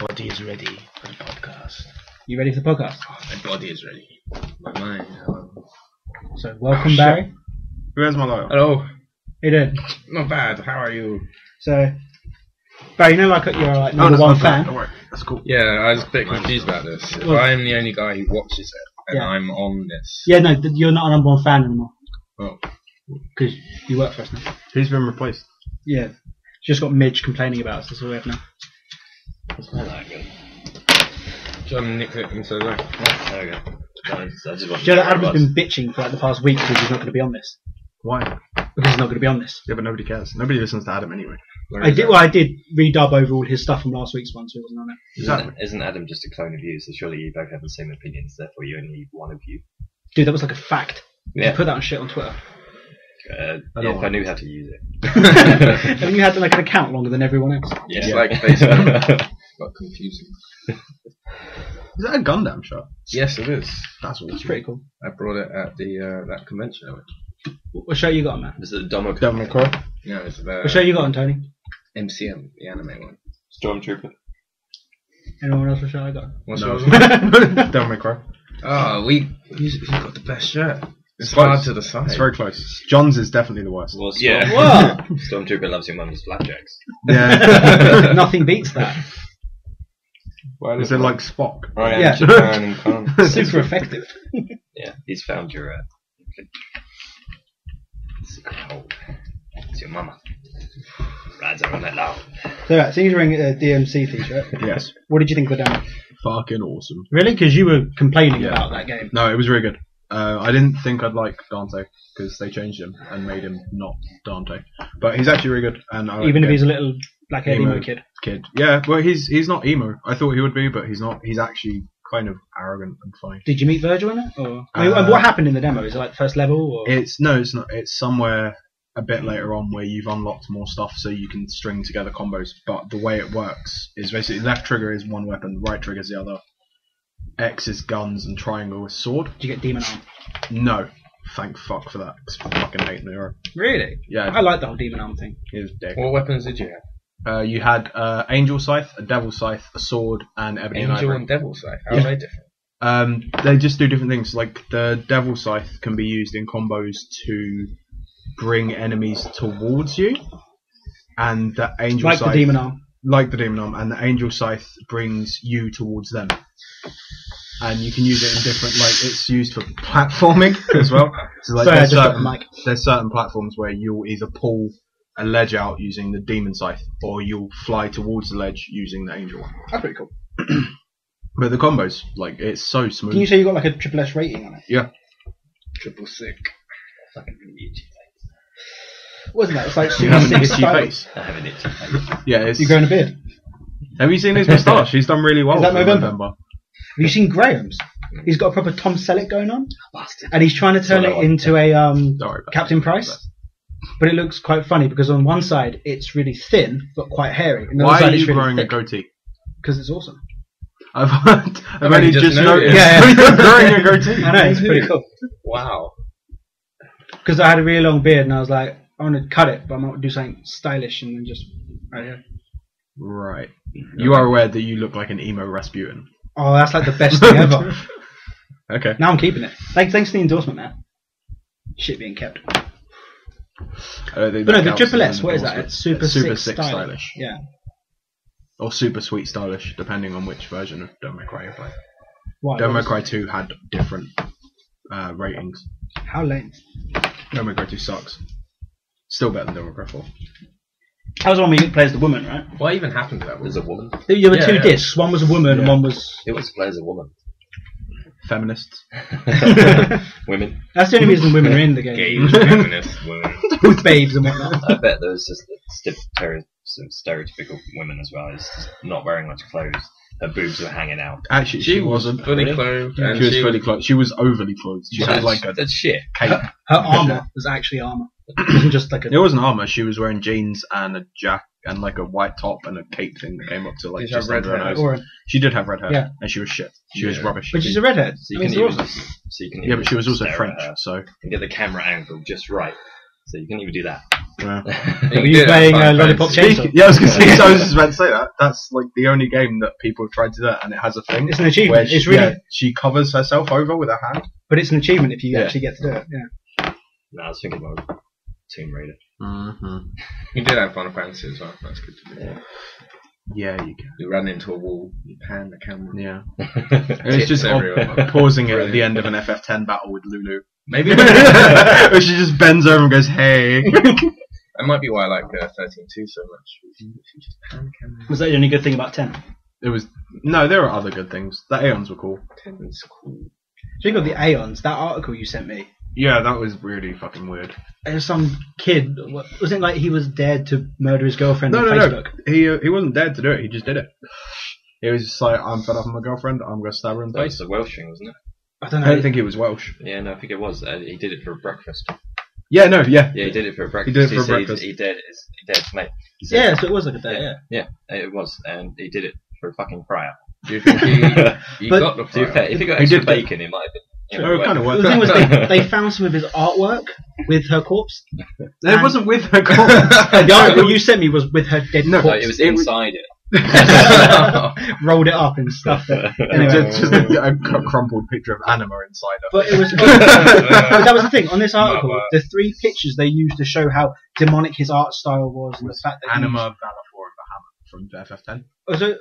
body is ready for the podcast. You ready for the podcast? Oh, my body is ready. My mind. So, welcome, Barry. Where's my logo? Hello. Hey, dude. Not bad. How are you? So, Barry, you know, like you're like number one fan. Don't worry. That's cool. Yeah, I was a bit confused about this. If I'm the only guy who watches it, and I'm on this. Yeah, no, you're not a number one fan anymore. Oh. Because you work for us now. Who's been replaced? Yeah. Just got Midge complaining about us. That's all we have now. That's not that good. John nicked it and said, There we go. I just Do you know that Adam's been bitching for like the past week because he's not going to be on this? Why? Because he's not going to be on this. Yeah, but nobody cares. Nobody listens to Adam anyway. I did redub over all his stuff from last week's one, so he wasn't on it. Exactly. Isn't Adam just a clone of you? So surely you both have the same opinions. Therefore, you only need one of you. Dude, that was like a fact. Yeah. You put that on shit on Twitter. If I knew how to use it. And you had like an account longer than everyone else. Yeah. It's like Facebook. Got confusing. Is that a Gundam shot? Yes, it is. That's awesome. It's pretty cool. I brought it at the that convention I went. What show you got on, man? This is the Domo Binarycore. No, it's the What show you got on, Tony? MCM, the anime one. Stormtrooper. Anyone else what show I got? What's No. yours? Binarycore. Oh, who's got the best shirt? It's close. hard to decide. It's very close. John's is definitely the worst. Well, Yeah. What? Stormtrooper loves your mum's flapjacks. Yeah. Nothing beats that. Is it like Spock? I am Yeah. Japan and can't. Super effective. Yeah, he's found your secret hole. It's your mama. Rides her on that loud. So, right, so he's wearing a DMC t-shirt. Yes. What did you think of the demo? Fucking awesome. Really? Because you were complaining Yeah. about that game. No, it was really good. I didn't think I'd like Dante because they changed him and made him not Dante. But he's actually really good. And I like Even if the he's a little black-haired emo kid. Yeah, well, he's not emo. I thought he would be, but he's not. He's actually kind of arrogant and funny. Did you meet Virgil in it? Or I mean, what happened in the demo? Is it like first level? Or? It's not. It's somewhere a bit later on where you've unlocked more stuff so you can string together combos. But the way it works is basically left trigger is one weapon, right trigger is the other. X is guns and triangle is sword. Did you get Demon Arm? No, thank fuck for that. 'Cause I fucking hate Nero. Really? Yeah, I like the whole Demon Arm thing. he was dick. What weapons did you have? You had Angel Scythe, a Devil Scythe, a sword, and Ebony and Angel Ivory. and Devil Scythe. How Yeah. are they different? They just do different things. Like the Devil Scythe can be used in combos to bring enemies towards you, and the Angel Like Scythe, the Demon Arm. like the Demon Arm, and the Angel Scythe brings you towards them. And you can use it in different, like it's used for platforming as well. So like Sorry, I there's just dropped the mic. there's certain platforms where you'll either pull a ledge out using the Demon Scythe, or you'll fly towards the ledge using the Angel one. That's pretty cool. But the combos, like it's so smooth. Can you say you got like a triple S rating on it? Yeah. Triple sick. Fucking itchy. Wasn't that? It's like You Super have an 6 itchy style. face. I have an itchy face. Yeah, it's. You growing a beard? Have you seen his moustache? He's done really well. Is that for November? Have you seen Graham's? He's got a proper Tom Selleck going on, Bastard. and he's trying to turn That's it what I want. into a Don't worry about Captain it. Price. But it looks quite funny because on one side it's really thin but quite hairy, and the Why other are side you it's really growing a thick. goatee? Because it's awesome. I've only only just just noticed. noticed. Yeah, yeah. You're growing a goatee. I know, it's pretty cool. Wow. Because I had a really long beard and I was like, I want to cut it, but I might do something stylish and then just right here. Right. You are aware that you look like an emo Rasputin. Oh, that's like the best thing ever. Okay. Now I'm keeping it. Thanks for the endorsement, man. Shit being kept. I don't think But no, that the counts Triple as S, an what is that? endorsement. It's super, It's super sick sick stylish. Yeah. Or super sweet stylish, depending on which version of Devil May Cry you play. Why? Devil May What Cry was 2 had different ratings. it? How lame. Devil May Cry 2 sucks. Still better than Devil May Cry 4. That was the one where you play as the woman, right? What even happened to that There's one? a woman. There were two Yeah. discs. One was a woman and Yeah. one was... Who wants to play as a woman? Feminists. Women. That's the only reason women are in the game. Gays, feminists, women. With babes and whatnot. I bet there's just some stereotypical women as well. It's just not wearing much clothes. Her boobs were hanging out. Actually, she wasn't. fully Really? clothed. Yeah. And She was fully clothed. She was overly clothed. She had like a That's shit. cape. Her armour was actually armour. It wasn't just like a... It wasn't armor. She was wearing jeans and a jacket and like a white top and a cape thing that came up to like Did she have just red under her hair? nose. Or, She did have red hair, Yeah. and she was shit. She was Yeah. rubbish. but she's a redhead. So you I mean, can it's even, awesome. so you can Yeah, but she was also stare at French, her so and get the camera angle just right. So you can even do that. Yeah. Were you playing Lollipop Chainsaw? Yeah, I was going to say. I was just about to say that. That's like the only game that people have tried to do that, and it has a thing. It's an achievement. Where It's really, she covers herself over with her hand. but it's an achievement if you actually get to do it. Yeah. No, I was thinking about Tomb Raider. Mm-hmm. You did have Final Fantasy as well. That's good to do. Yeah, you can. You run into a wall, you pan the camera. Yeah. It's just pausing it at the end of an FF10 battle with Lulu. Maybe Where she just bends over and goes, hey. that might be why I like 13.2 so much. You just pan the camera. Was that the only good thing about 10? It was. No, there are other good things. The Aeons were cool. 10 is cool. Speaking of the Aeons, that article you sent me, Yeah, that was really fucking weird. there's some kid, wasn't it like he was dared to murder his girlfriend on No. Facebook? He wasn't dared to do it. He just did it. He was just like, I'm fed up with my girlfriend. I'm going to stab her in the That was face. the Welsh thing, wasn't it? I don't I know. don't think he was Welsh. Yeah, no, I think it was. He did it for breakfast. Yeah, no, yeah. Yeah, he did it for breakfast. He did it for said breakfast. He dared his mate. He said- Yeah, so it was like a day, yeah. Yeah, it was, and he did it for a fucking fry-out. Do you think he But- got the To be fire? fair, if he got He extra did- bacon, it might have been. Oh, it kind of The worked. thing was, they found some of his artwork with her corpse. It wasn't with her corpse. The article you sent me was with her dead No, corpse. No, it was inside it. Rolled it up and stuffed it. And Anyway. just a crumpled picture of Anima inside her. But it was. But that was the thing on this article. Wow. The 3 pictures they used to show how demonic his art style was, and the fact that Anima, Valifor, and Bahamut from FF10.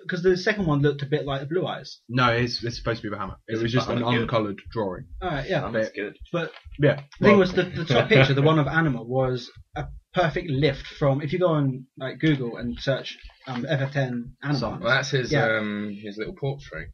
because the second one looked a bit like the Blue Eyes. No, it's supposed to be Bahamut. It Is was it just an Bahamut? uncoloured drawing. Alright, yeah. That's good. But Yeah. the thing was, the top picture, the one of Anima, was a perfect lift from. If you go on like Google and search FF10 Anima. Well, that's his Yeah. his little portrait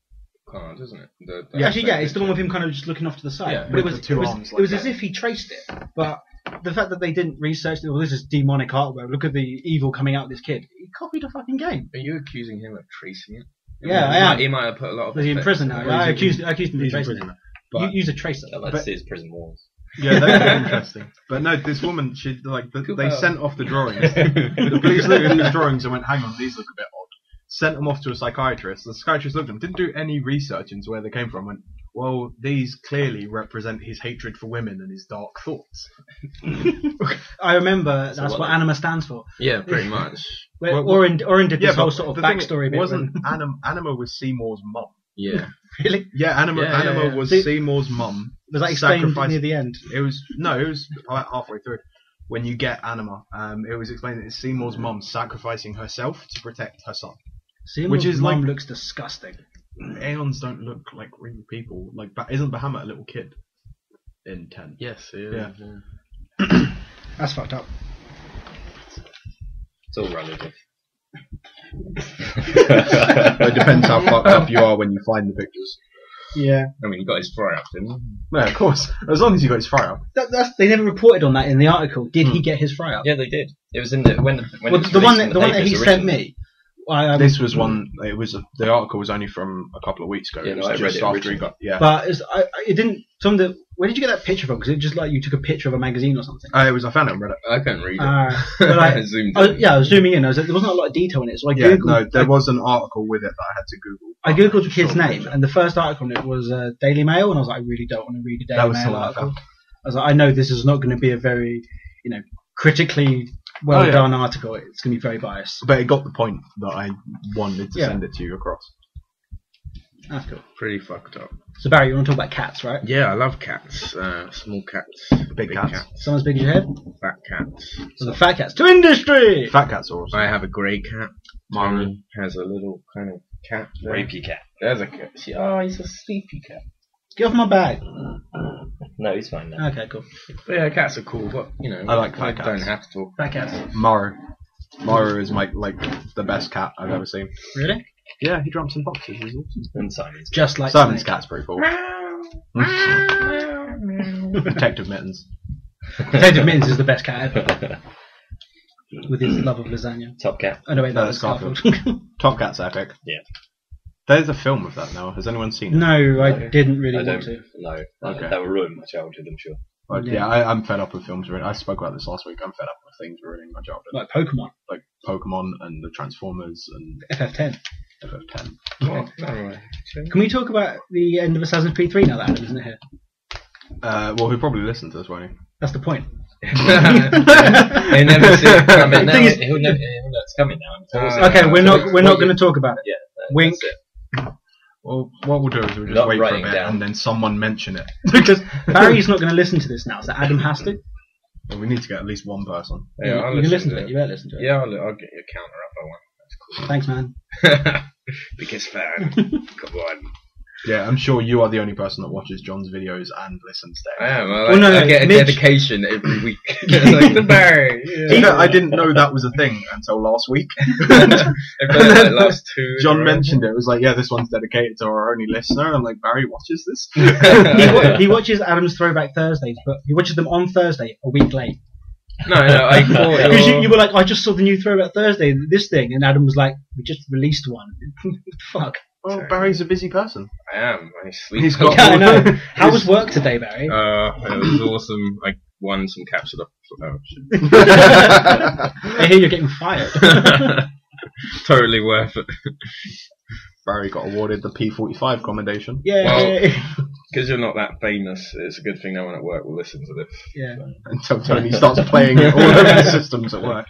card, isn't it? Actually, yeah, it's the one with him kind of just looking off to the side. Yeah, but it with was the two it was, arms it like was that. as if he traced it. But the fact that they didn't research it, well, this is demonic artwork. Look at the evil coming out of this kid. He copied a fucking game. Are you accusing him of tracing it? Yeah, I am. He might have put a lot of. Was he in effect prison into now? it. I accused him of He's in tracing prison. it. But Use a tracer. I'd like But to see his prison walls. yeah, that's interesting. But no, this woman, she like they sent off the drawings. The police looked at these drawings and went, "Hang on, these look a bit odd." Sent them off to a psychiatrist. The psychiatrist looked at them, didn't do any research into where they came from. Went, well, these clearly represent his hatred for women and his dark thoughts. I remember So that's what what then? Anima stands for. Yeah, pretty much. Where Well, Orin did this whole but sort of the thing backstory bit. wasn't Anima was Seymour's mum. Yeah. Really? Yeah, Anima Yeah. was See- Seymour's mum. Was that explained Sacrifice- near the end? It was like halfway through. When you get Anima, it was explained that it's Seymour's mum sacrificing herself to protect her son. Seymour's Which is mum like- looks disgusting. Aeons don't look like real people. Like, isn't Bahamut a little kid in 10? Yes. Yeah. That's fucked up. It's all relative. It depends how fucked up you are when you find the pictures. Yeah. I mean, he got his fry up, didn't he? Yeah, of course. As long as you got his fire up. They never reported on that in the article. Did he get his fry up? Yeah, they did. It was in the when Well, it was the one released in that the he papers sent originally. me. I, This was one. It was the article was only from a couple of weeks ago. Yeah, it no, was I read just it after he originally. got. Yeah. But it didn't. Where did you get that picture from? Because it just like you took a picture of a magazine or something. I found it on Reddit. I couldn't read it. But I zoomed in. I was zooming in. There wasn't a lot of detail in it, so I Yeah, googled. no, there was an article with it that I had to Google. I googled the kid's Sure, name, sure. and the first article on it was Daily Mail, and I was like, I really don't want to read a That Daily was the Mail one I article. found. I was like, I know this is not going to be a very, critically well yeah. done article. It's going to be very biased. But it got the point that I wanted to Yeah. send it to you across. That's cool. Pretty fucked up. So Barry, you want to talk about cats, right? Yeah, I love cats. Small cats, Big cats. Someone as big as your head? fat cats. So the fat cats to industry. Fat cats are awesome. I have a grey cat. Maru. Tony has a little kind of cat. there. Rapey cat. There's a cat. He's a sleepy cat. Get off my bag. No, he's fine now. Okay, cool. But yeah, cats are cool. But I like I fat don't cats. have to talk. Fat cats. Maru. Maru is like the best cat I've ever seen. Really? Yeah, he jumps in boxes. He's awesome. And Simon's. Just like Simon's Snake. cat's pretty cool. Detective Mittens. Detective Mittens is the best cat ever. With his love of lasagna. Top cat. Oh no, wait, No, that was that's Garfield. Top Cat's epic. Yeah. There's a film of that now. Has anyone seen it? No, I No. didn't really I want don't to. know. Okay. That will ruin my childhood, I'm sure. Yeah, I'm fed up with films. I spoke about this last week. I'm fed up with things ruining my childhood. Like Pokemon. Like Pokemon and the Transformers and FF10. FF10. What? Alright. Can we talk about the end of Assassin's Creed 3 now that Adam isn't here? Well, he'll probably listen to this, won't he? That's the point. They never see it coming. Now. He'll know it's coming now. Okay, we're not going to talk about it. Yeah, Wink. Well, what we'll do is we'll just Not wait for a writing bit down. and then someone mention it. Because Barry's not going to listen to this now, so Adam has to. Well, we need to get at least one person. Yeah, I'll you can listen listen to it. You better listen to it. Yeah, I'll get your counter up. I want. That's Thanks, man. cool. Biggest fan. Come on. Yeah, I'm sure you are the only person that watches John's videos and listens to I it. am. Well, I get a Mitch- dedication every week. Like the Barry. Yeah. I didn't know that was a thing until last week. I've done it like last two. John mentioned it. It was like, yeah, this one's dedicated to our only listener. I'm like, Barry watches this? He watches Adam's Throwback Thursdays, but he watches them on Thursday, a week late. No, I thought Because you were like, I just saw the new Throwback Thursday, this thing, and Adam was like, we just released one. What the fuck? Well, Barry's a busy person. I am. I sleep. He's got- Yeah, I know. How was work today, Barry? It was awesome. I won some capsule up. Oh, shit. I hear you're getting fired. Totally worth it. Barry got awarded the P45 commendation. Yay! Because you're not that famous, it's a good thing no one at work will listen to this. Yeah. Until Tony starts playing it all over the systems at work.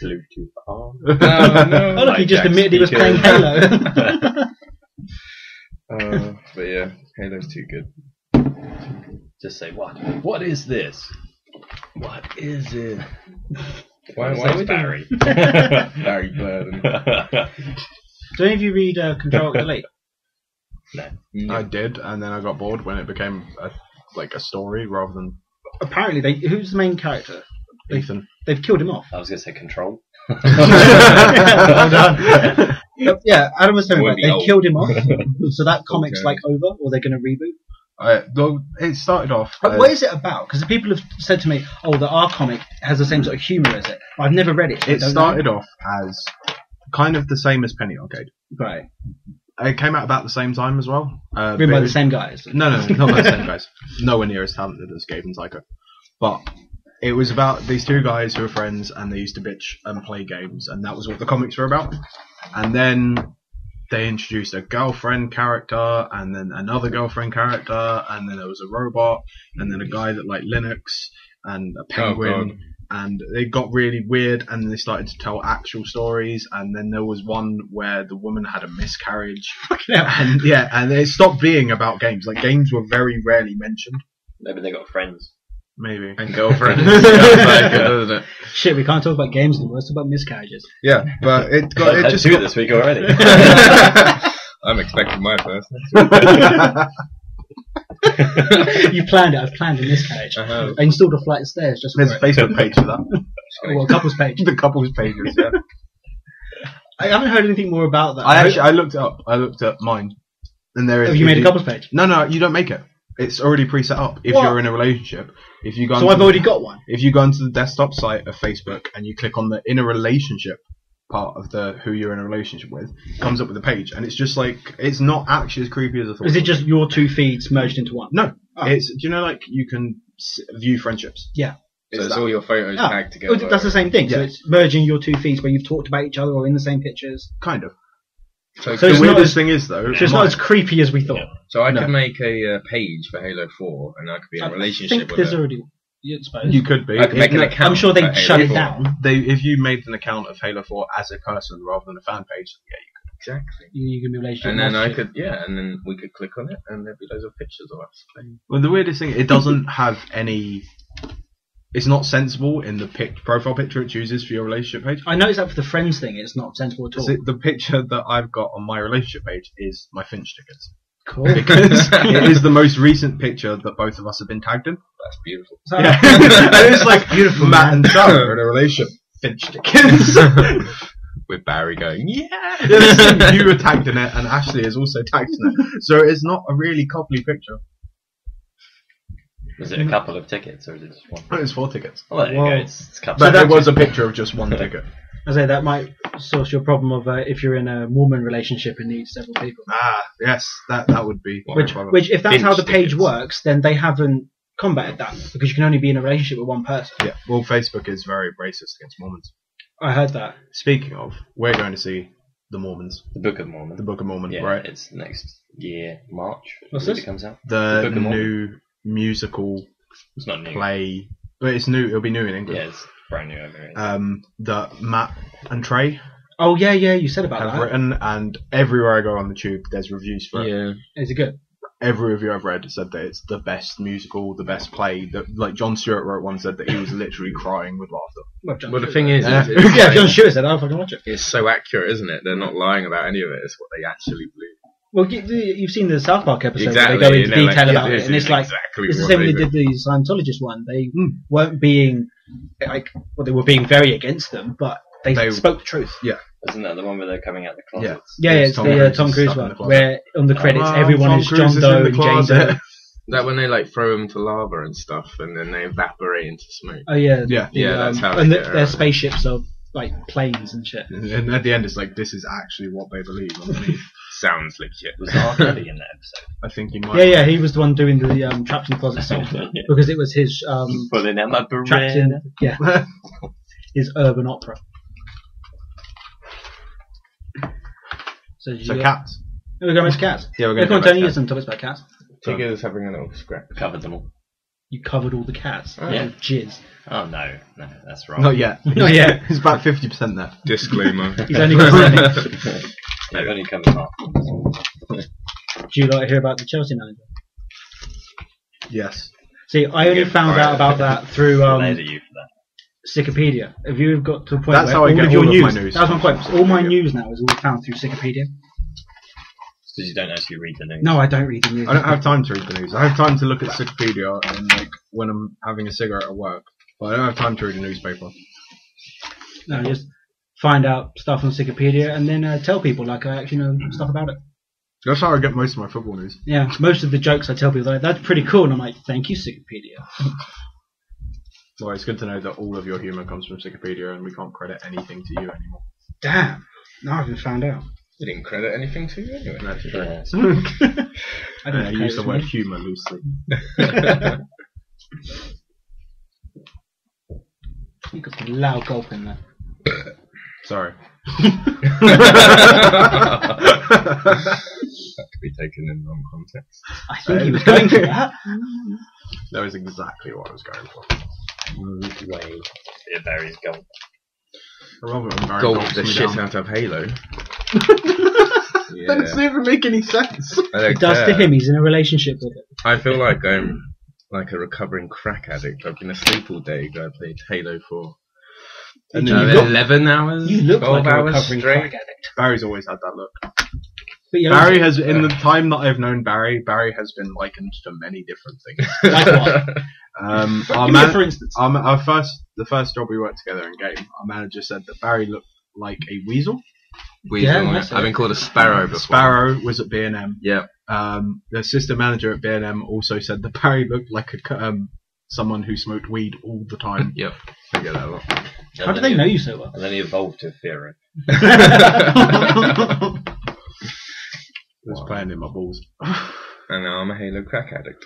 Bluetooth on. No. Oh, look, he just Jack admitted he was speakers. playing Halo. But yeah, Halo's too good. Just say what? What is this? What is it? Why Say are we it's Barry. Barry Burden? Do any of you read Control Delete? I did, and then I got bored when it became a story rather than Apparently, who's the main character? Ethan. They've killed him off. I was going to say Control. Well done. Yeah, Adam was telling me Won't that be they old. killed him off, so that comic's Okay. like over, or they're going to reboot. Well, it started off. What is it about? Because the people have said to me, "Oh, the our comic has the same sort of humour as it." I've never read it. So I It don't started off as kind of the same as Penny Arcade. know. Right, It came out about the same time as well. written by the same guys. No, not by the same guys. Nowhere near as talented as Gabe and Psycho. But it was about these two guys who were friends and they used to bitch and play games, and that was what the comics were about. And then they introduced a girlfriend character, and then another girlfriend character, and then there was a robot, and then a guy that liked Linux, and a penguin. And they got really weird, and they started to tell actual stories. And then there was one where the woman had a miscarriage, and and it stopped being about games. Like games were very rarely mentioned. Maybe they got friends. Maybe. And girlfriend. Isn't it? Shit, we can't talk about games anymore. Let's talk about miscarriages. Yeah, but it got I've it had just two got, this week already. I'm expecting my first. You planned it. I've planned a miscarriage. Uh-huh. I installed a flight of stairs just for There's a it. Facebook page for that. Well, a couple's page. The couples pages. Yeah. I haven't heard anything more about that. I looked it up. I looked at mine, and there is. Oh, you made a couple's page. No, you don't make it. It's already pre-set up. If What? you're in a relationship, if you go. So onto I've already got one. If you go into the desktop site of Facebook and you click on the in a relationship part of the who you're in a relationship with, it comes up with a page, and it's just like it's not actually as creepy as I thought. Is it just your two feeds merged into one? No, Oh. it's do you know like you can view friendships. Yeah. So it's that. all your photos Oh, tagged together. that's the same thing. So Yeah. it's merging your two feeds where you've talked about each other or in the same pictures. Kind of. So, So The it's not weirdest as- thing is though, So it's not as creepy as we thought. so I No. could make a page for Halo 4, and I could be in a I relationship think with there's it. already. I suppose. you could be. I could make an It- account. I'm sure for they'd Halo shut it 4. down. if you made an account of Halo 4 as a person rather than a fan page, yeah, Exactly. You can be a relationship. And then I relationship. could, and then we could click on it, and there'd be loads of pictures of us playing. Well, the weirdest thing, it doesn't have any. It's not sensible in the profile picture it chooses for your relationship page. I noticed that for the friends thing, it's not sensible at all. So the picture that I've got on my relationship page is my Finch tickets. Cool. Because it is the most recent picture that both of us have been tagged in. That's beautiful. So- And it's like Beautiful, Matt man. and Sarah are in a relationship. Finch tickets. With Barry going, yeah! You were tagged in it, and Ashley is also tagged in it. So it's not a really coupley picture. Was it a couple of tickets or is it just one? Oh, it's 4 tickets. Well, there you Whoa. go. It's a couple. But So there that's- was a picture of just one ticket. I say that might source your problem of if you're in a Mormon relationship and need several people. Ah, yes, that would be. one problem. Which, if that's Binge how the page tickets. works, then they haven't combated that because you can only be in a relationship with one person. Yeah, well, Facebook is very racist against Mormons. I heard that. Speaking of, we're going to see the Mormons, The Book of Mormon. the Book of Mormon, Yeah, right? it's next year, March. What's when this? It comes out. The Book of Mormon. new musical It's not new. play But it's new. It'll be new in England. Yeah, it's brand new over here. The Matt and Trey Oh yeah, you said about have that. written, and everywhere I go on the tube, there's reviews for it. Yeah. Is it good? Every review I've read said that it's the best musical, the best play. That, like John Stewart wrote one, said that he was literally crying with laughter. Well, Well, the thing is, Yeah. it's yeah, like- John Stewart said, "I'll fucking watch it." it's so accurate, isn't it? They're not lying about any of it. It's what they actually believe. Well, you've seen the South Park episode Exactly. where they go into and they're detail like, about yeah, it, this and it's is like exactly it's the what same when they do. did the Scientologist one. They weren't being like, well, they were being very against them, but they spoke the truth. Isn't that the one where they're coming out the closets? Yeah, it's the Tom Cruise stuck in one the closet. where on the credits everyone Tom is Cruise John is in Doe the and Jane closet. Doe. That when they like throw them to lava and stuff, and then they evaporate into smoke. Oh yeah, Yeah. Yeah, that's how and they get their around. spaceships are like planes and shit. And at the end, it's like this is actually what they believe. Underneath. Sounds legit. Was R. Kelly in that episode? I think he might. Yeah, he was the one doing the Trapped in the Closet song because it was his Pulling out my trapped in, beretta. his urban opera. So cats. We're going to cats. Yeah, we're Come going on, to Tony, you some topics about cats. Tigger's having a little scrap. Covered them all. You covered all the cats. Oh. Yeah, jizz. Oh no, that's wrong. Not yet. Not yet. He's about 50% there. Disclaimer. He's only got 7. They've only come half. Do you like to hear about the Chelsea manager? Yes. See, I only Yeah, found out about that through Later you for that. Wikipedia. Have you got to a point That's where how I all get of your all of news, my news. That's my point. All my Wikipedia. news now is all found through Wikipedia. Because you don't actually read the news. No, I don't read the news. I don't have time to read the news. I have time to look at Wikipedia and like when I'm having a cigarette at work, but I don't have time to read a newspaper. No, just find out stuff on Wikipedia and then tell people like I actually know stuff about it. That's how I get most of my football news. Yeah, most of the jokes I tell people like that's pretty cool, and I'm like, thank you, Wikipedia. Well, it's good to know that all of your humour comes from Wikipedia and we can't credit anything to you anymore. Damn, now I've been found out. We didn't credit anything to you anyway. That's true. Yeah. I don't I know, use the word humour loosely. You got some loud gulp in there. Sorry. That could be taken in the wrong context. I think he was going for that. That was exactly what I was going for. Way. It varies gold. I love it when Barry Golf knocks the me shit down. out of Halo. That doesn't even make any sense. I don't It does to care. him. He's in a relationship with it. I feel like I'm like a recovering crack addict. I've been asleep all day. I played Halo for And You then look- 11 hours. You look 12 like a hours recovering straight. crack addict. Barry's always had that look. But yeah, Barry has, in the time that I've known Barry has been likened to many different things. like what? Our Give me a for instance. the first job we worked together in game, our manager said that Barry looked like a weasel. Weasel, Yeah, yeah, that's I've it. been called a sparrow before. Sparrow was at B&M. Yeah. The assistant manager at B&M also said that Barry looked like someone who smoked weed all the time. Yep. I get that a lot. How do they know you so well? And then he evolved to Firo. It was playing in my balls. And now I'm a Halo crack addict.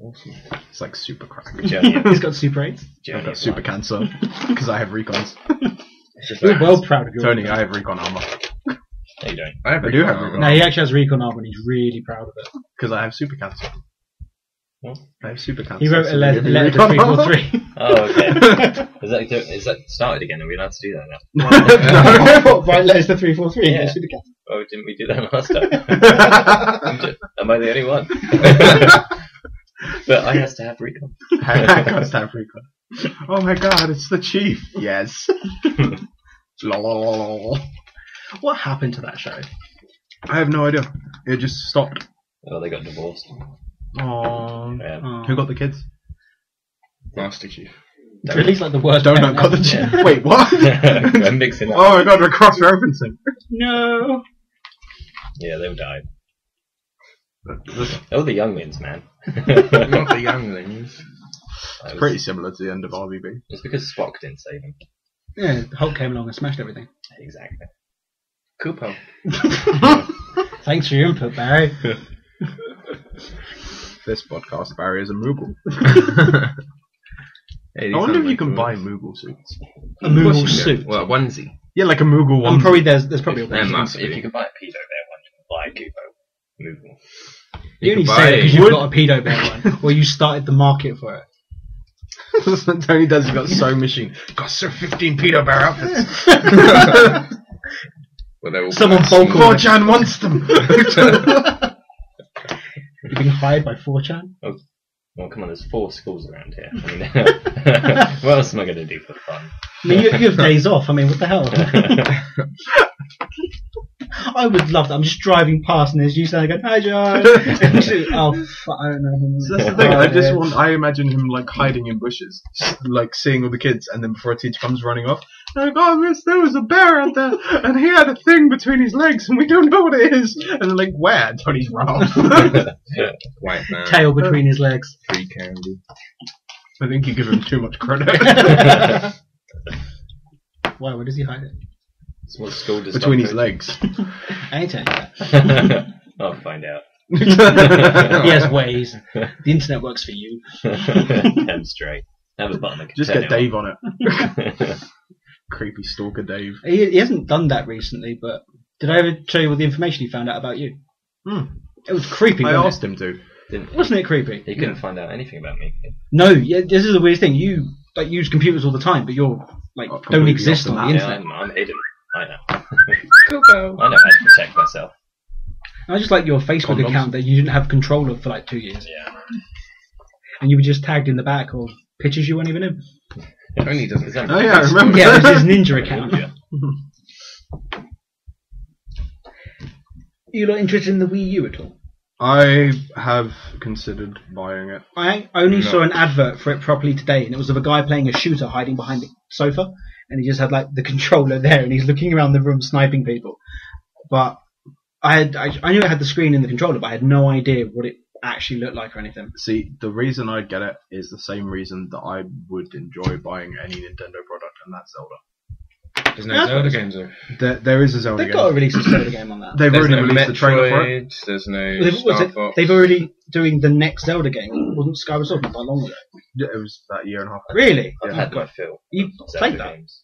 Awesome. It's like super crack. Journey of, He's got Super 8. I've journey got of super life. cancer because I have recons. It's just You're like- well proud of your Tony, recon. I have recon armor No, you don't. I I do have recon recon. No, he actually has recon armor and he's really proud of it. because I have super cancer. What? I have super cancer. He wrote a so letter we to have recon armor. 343. Oh, okay. Is that started again? Are we allowed to do that now? What, write letters to 343? Yeah. Super cat. Oh, didn't we do that last time? Am I the only one? But I has to have recon. I got to have recon. Oh my god, it's the chief. Yes. Lol. What happened to that show? I have no idea. It just stopped. Oh, they got divorced. Oh. Yeah. Who got the kids? Master Chief. Released like the worst. Donut parent got the ever. chief. Wait, what? I'm mixing up. Oh my god, we're cross-referencing. No. Yeah, they've died. Oh, the younglings, man. Not the younglings. It's pretty similar to the end of RVB. It's because Spock didn't save him. Yeah, Hulk came along and smashed everything. Exactly. Kupo. Thanks for your input, Barry. This podcast, Barry, is a Moogle. Hey, I wonder if you can buy Moogle suits. A Moogle suit. Well, a onesie. Yeah, like a Moogle one. Probably there's probably a There way. must If be. you can buy a pedo bear one, you can buy a Kubo. Moogle. You only can say buy it because it. you've got a pedo bear one, or you started the market for it. That's what Tony does. He's got sewing machine. Got to sew 15 pedo bear outfits. Well, they're all Someone quite bulk small. 4chan wants them. You're being hired by 4chan? Well, come on, there's 4 schools around here. I mean, what else am I going to do for fun? I mean, you have days off. I mean, what the hell? I would love that. I'm just driving past and there's you saying, "Hi, John." Oh, fuck, I don't know him. So that's the thing. I imagine him like hiding in bushes, like seeing all the kids, and then before a teacher comes running off, like, "Oh, miss, there was a bear out there, and he had a thing between his legs, and we don't know what it is." And they're like, "Where?" Tony's Ralph. White man. Tail between his legs. Free candy. I think you give him too much credit. Why? Where does he hide it? So what school does Between Doc his go legs. I ain't telling you that. to? I'll find out. He has ways. The internet works for you. Damn straight. Have a button. I can Just turn get it Dave on it. Creepy stalker Dave. He hasn't done that recently, but did I ever show you all the information he found out about you? It was creepy. I wasn't asked him to. Wasn't it creepy? He couldn't find out anything about me. No, yeah, this is the weird thing. You like use computers all the time, but you're like Oh, don't completely exist off the on the map. Yeah, internet. I'm hidden. I know. Coco. I know how to protect myself. I just like your Facebook Condoms. account that you didn't have control of for like 2 years, Yeah. and you were just tagged in the back of pictures you weren't even in. Only doesn't. Oh yeah, I remember. Yeah, it was his ninja account. Yeah. You not interested in the Wii U at all? I have considered buying it. I only No. saw an advert for it properly today, and it was of a guy playing a shooter hiding behind the sofa, and he just had like the controller there, and he's looking around the room sniping people. But I knew it had the screen and the controller, but I had no idea what it actually looked like or anything. See, the reason I'd get it is the same reason that I would enjoy buying any Nintendo product, and that's Zelda. There's no Yeah. Zelda games though. There is a Zelda They've game. got to release a Zelda game on that. They've There's already no released the trailer for it. Metroid. There's no They've, Star Fox. they've already doing the next Zelda game. Wasn't Skyward Sword not that long ago? It was about a year and a half. Really? I've had my fill. You of Zelda played that? games.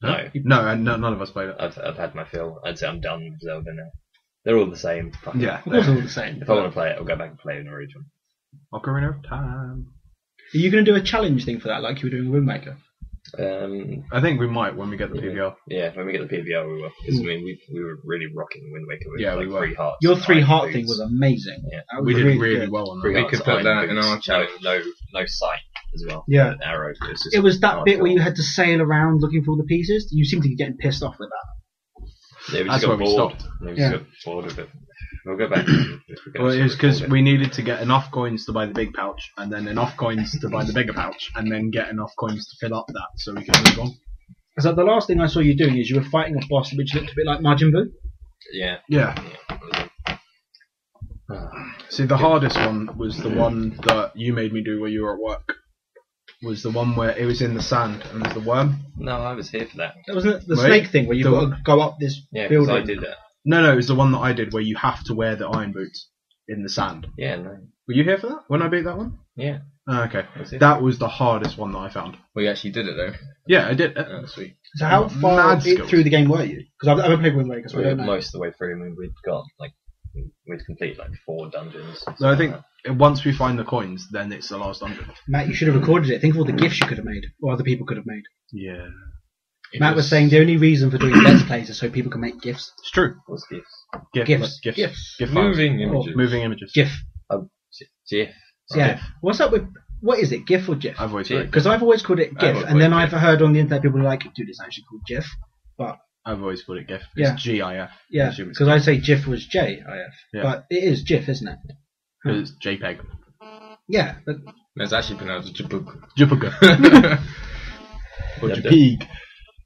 No, No, and none of us played it. I've had my fill. I'd say I'm done with Zelda now. They're all the same. Fuck Yeah. It was all the same. If I want to play it, I'll go back and play an original. Ocarina of Time. Are you going to do a challenge thing for that, like you were doing with Wind Waker? I think we might when we get the PVR. Yeah, when we get the PVR, we will. Because I mean, we were really rocking Wind Waker with Yeah, like we were. 3 hearts. Your and 3 iron heart boots. thing was amazing. Yeah. That was We did really good. well on 3 that. hearts, could put iron that in boots, our challenge. No sight as well. Yeah. An arrow. Just It was that bit where hardcore. you had to sail around looking for all the pieces. You seem to be getting pissed off with that. Yeah, we That's just got where we bored. stopped. We just Yeah. got bored of it. We'll go back. If we're gonna Well, it was sort of because record we needed to get enough coins to buy the big pouch, and then enough coins to buy the bigger pouch, and then get enough coins to fill up that so we could move on. So the last thing I saw you doing is you were fighting a boss which looked a bit like Majin Buu. Yeah. Yeah. Ah. See, the hardest one was the one that you made me do while you were at work. Was the one where it was in the sand and there's the worm. No, I was here for that. That wasn't the Wait, snake thing where you've the- got to go up this Yeah, because building. I did that. No, it was the one that I did where you have to wear the iron boots in the sand. Yeah, no. Were you here for that when I beat that one? Yeah. Oh, okay. That's it. That was the hardest one that I found. We actually did it though. Yeah, I did. Oh, sweet. So how far Mad skills. through the game were you? Because I've never played Wind Waker, so I We were don't know. most of the way through. I mean, we'd complete like 4 dungeons. So I think once we find the coins, then it's the last dungeon. Matt, you should have recorded it. Think of all the gifts you could have made, or other people could have made. Yeah. Matt was saying the only reason for doing Let's Plays is so people can make gifs. It's true. What's gifts? Gifs. GIF files. moving Oh, images. Moving images. GIF. GIF. Yeah. What's up with, what is it, GIF or GIF? I've always GIF. called it. Because I've always called it GIF, always and then called it I've heard on the internet people are like, dude, it's actually called GIF. But, I've always called it GIF. Yeah. It's GIF. yeah, assume it's because I say GIF was JIF. Yeah. But it is GIF, isn't it? It's JPEG. Yeah, but It's actually pronounced Jabug. JPEG. Or Yeah, JPEG.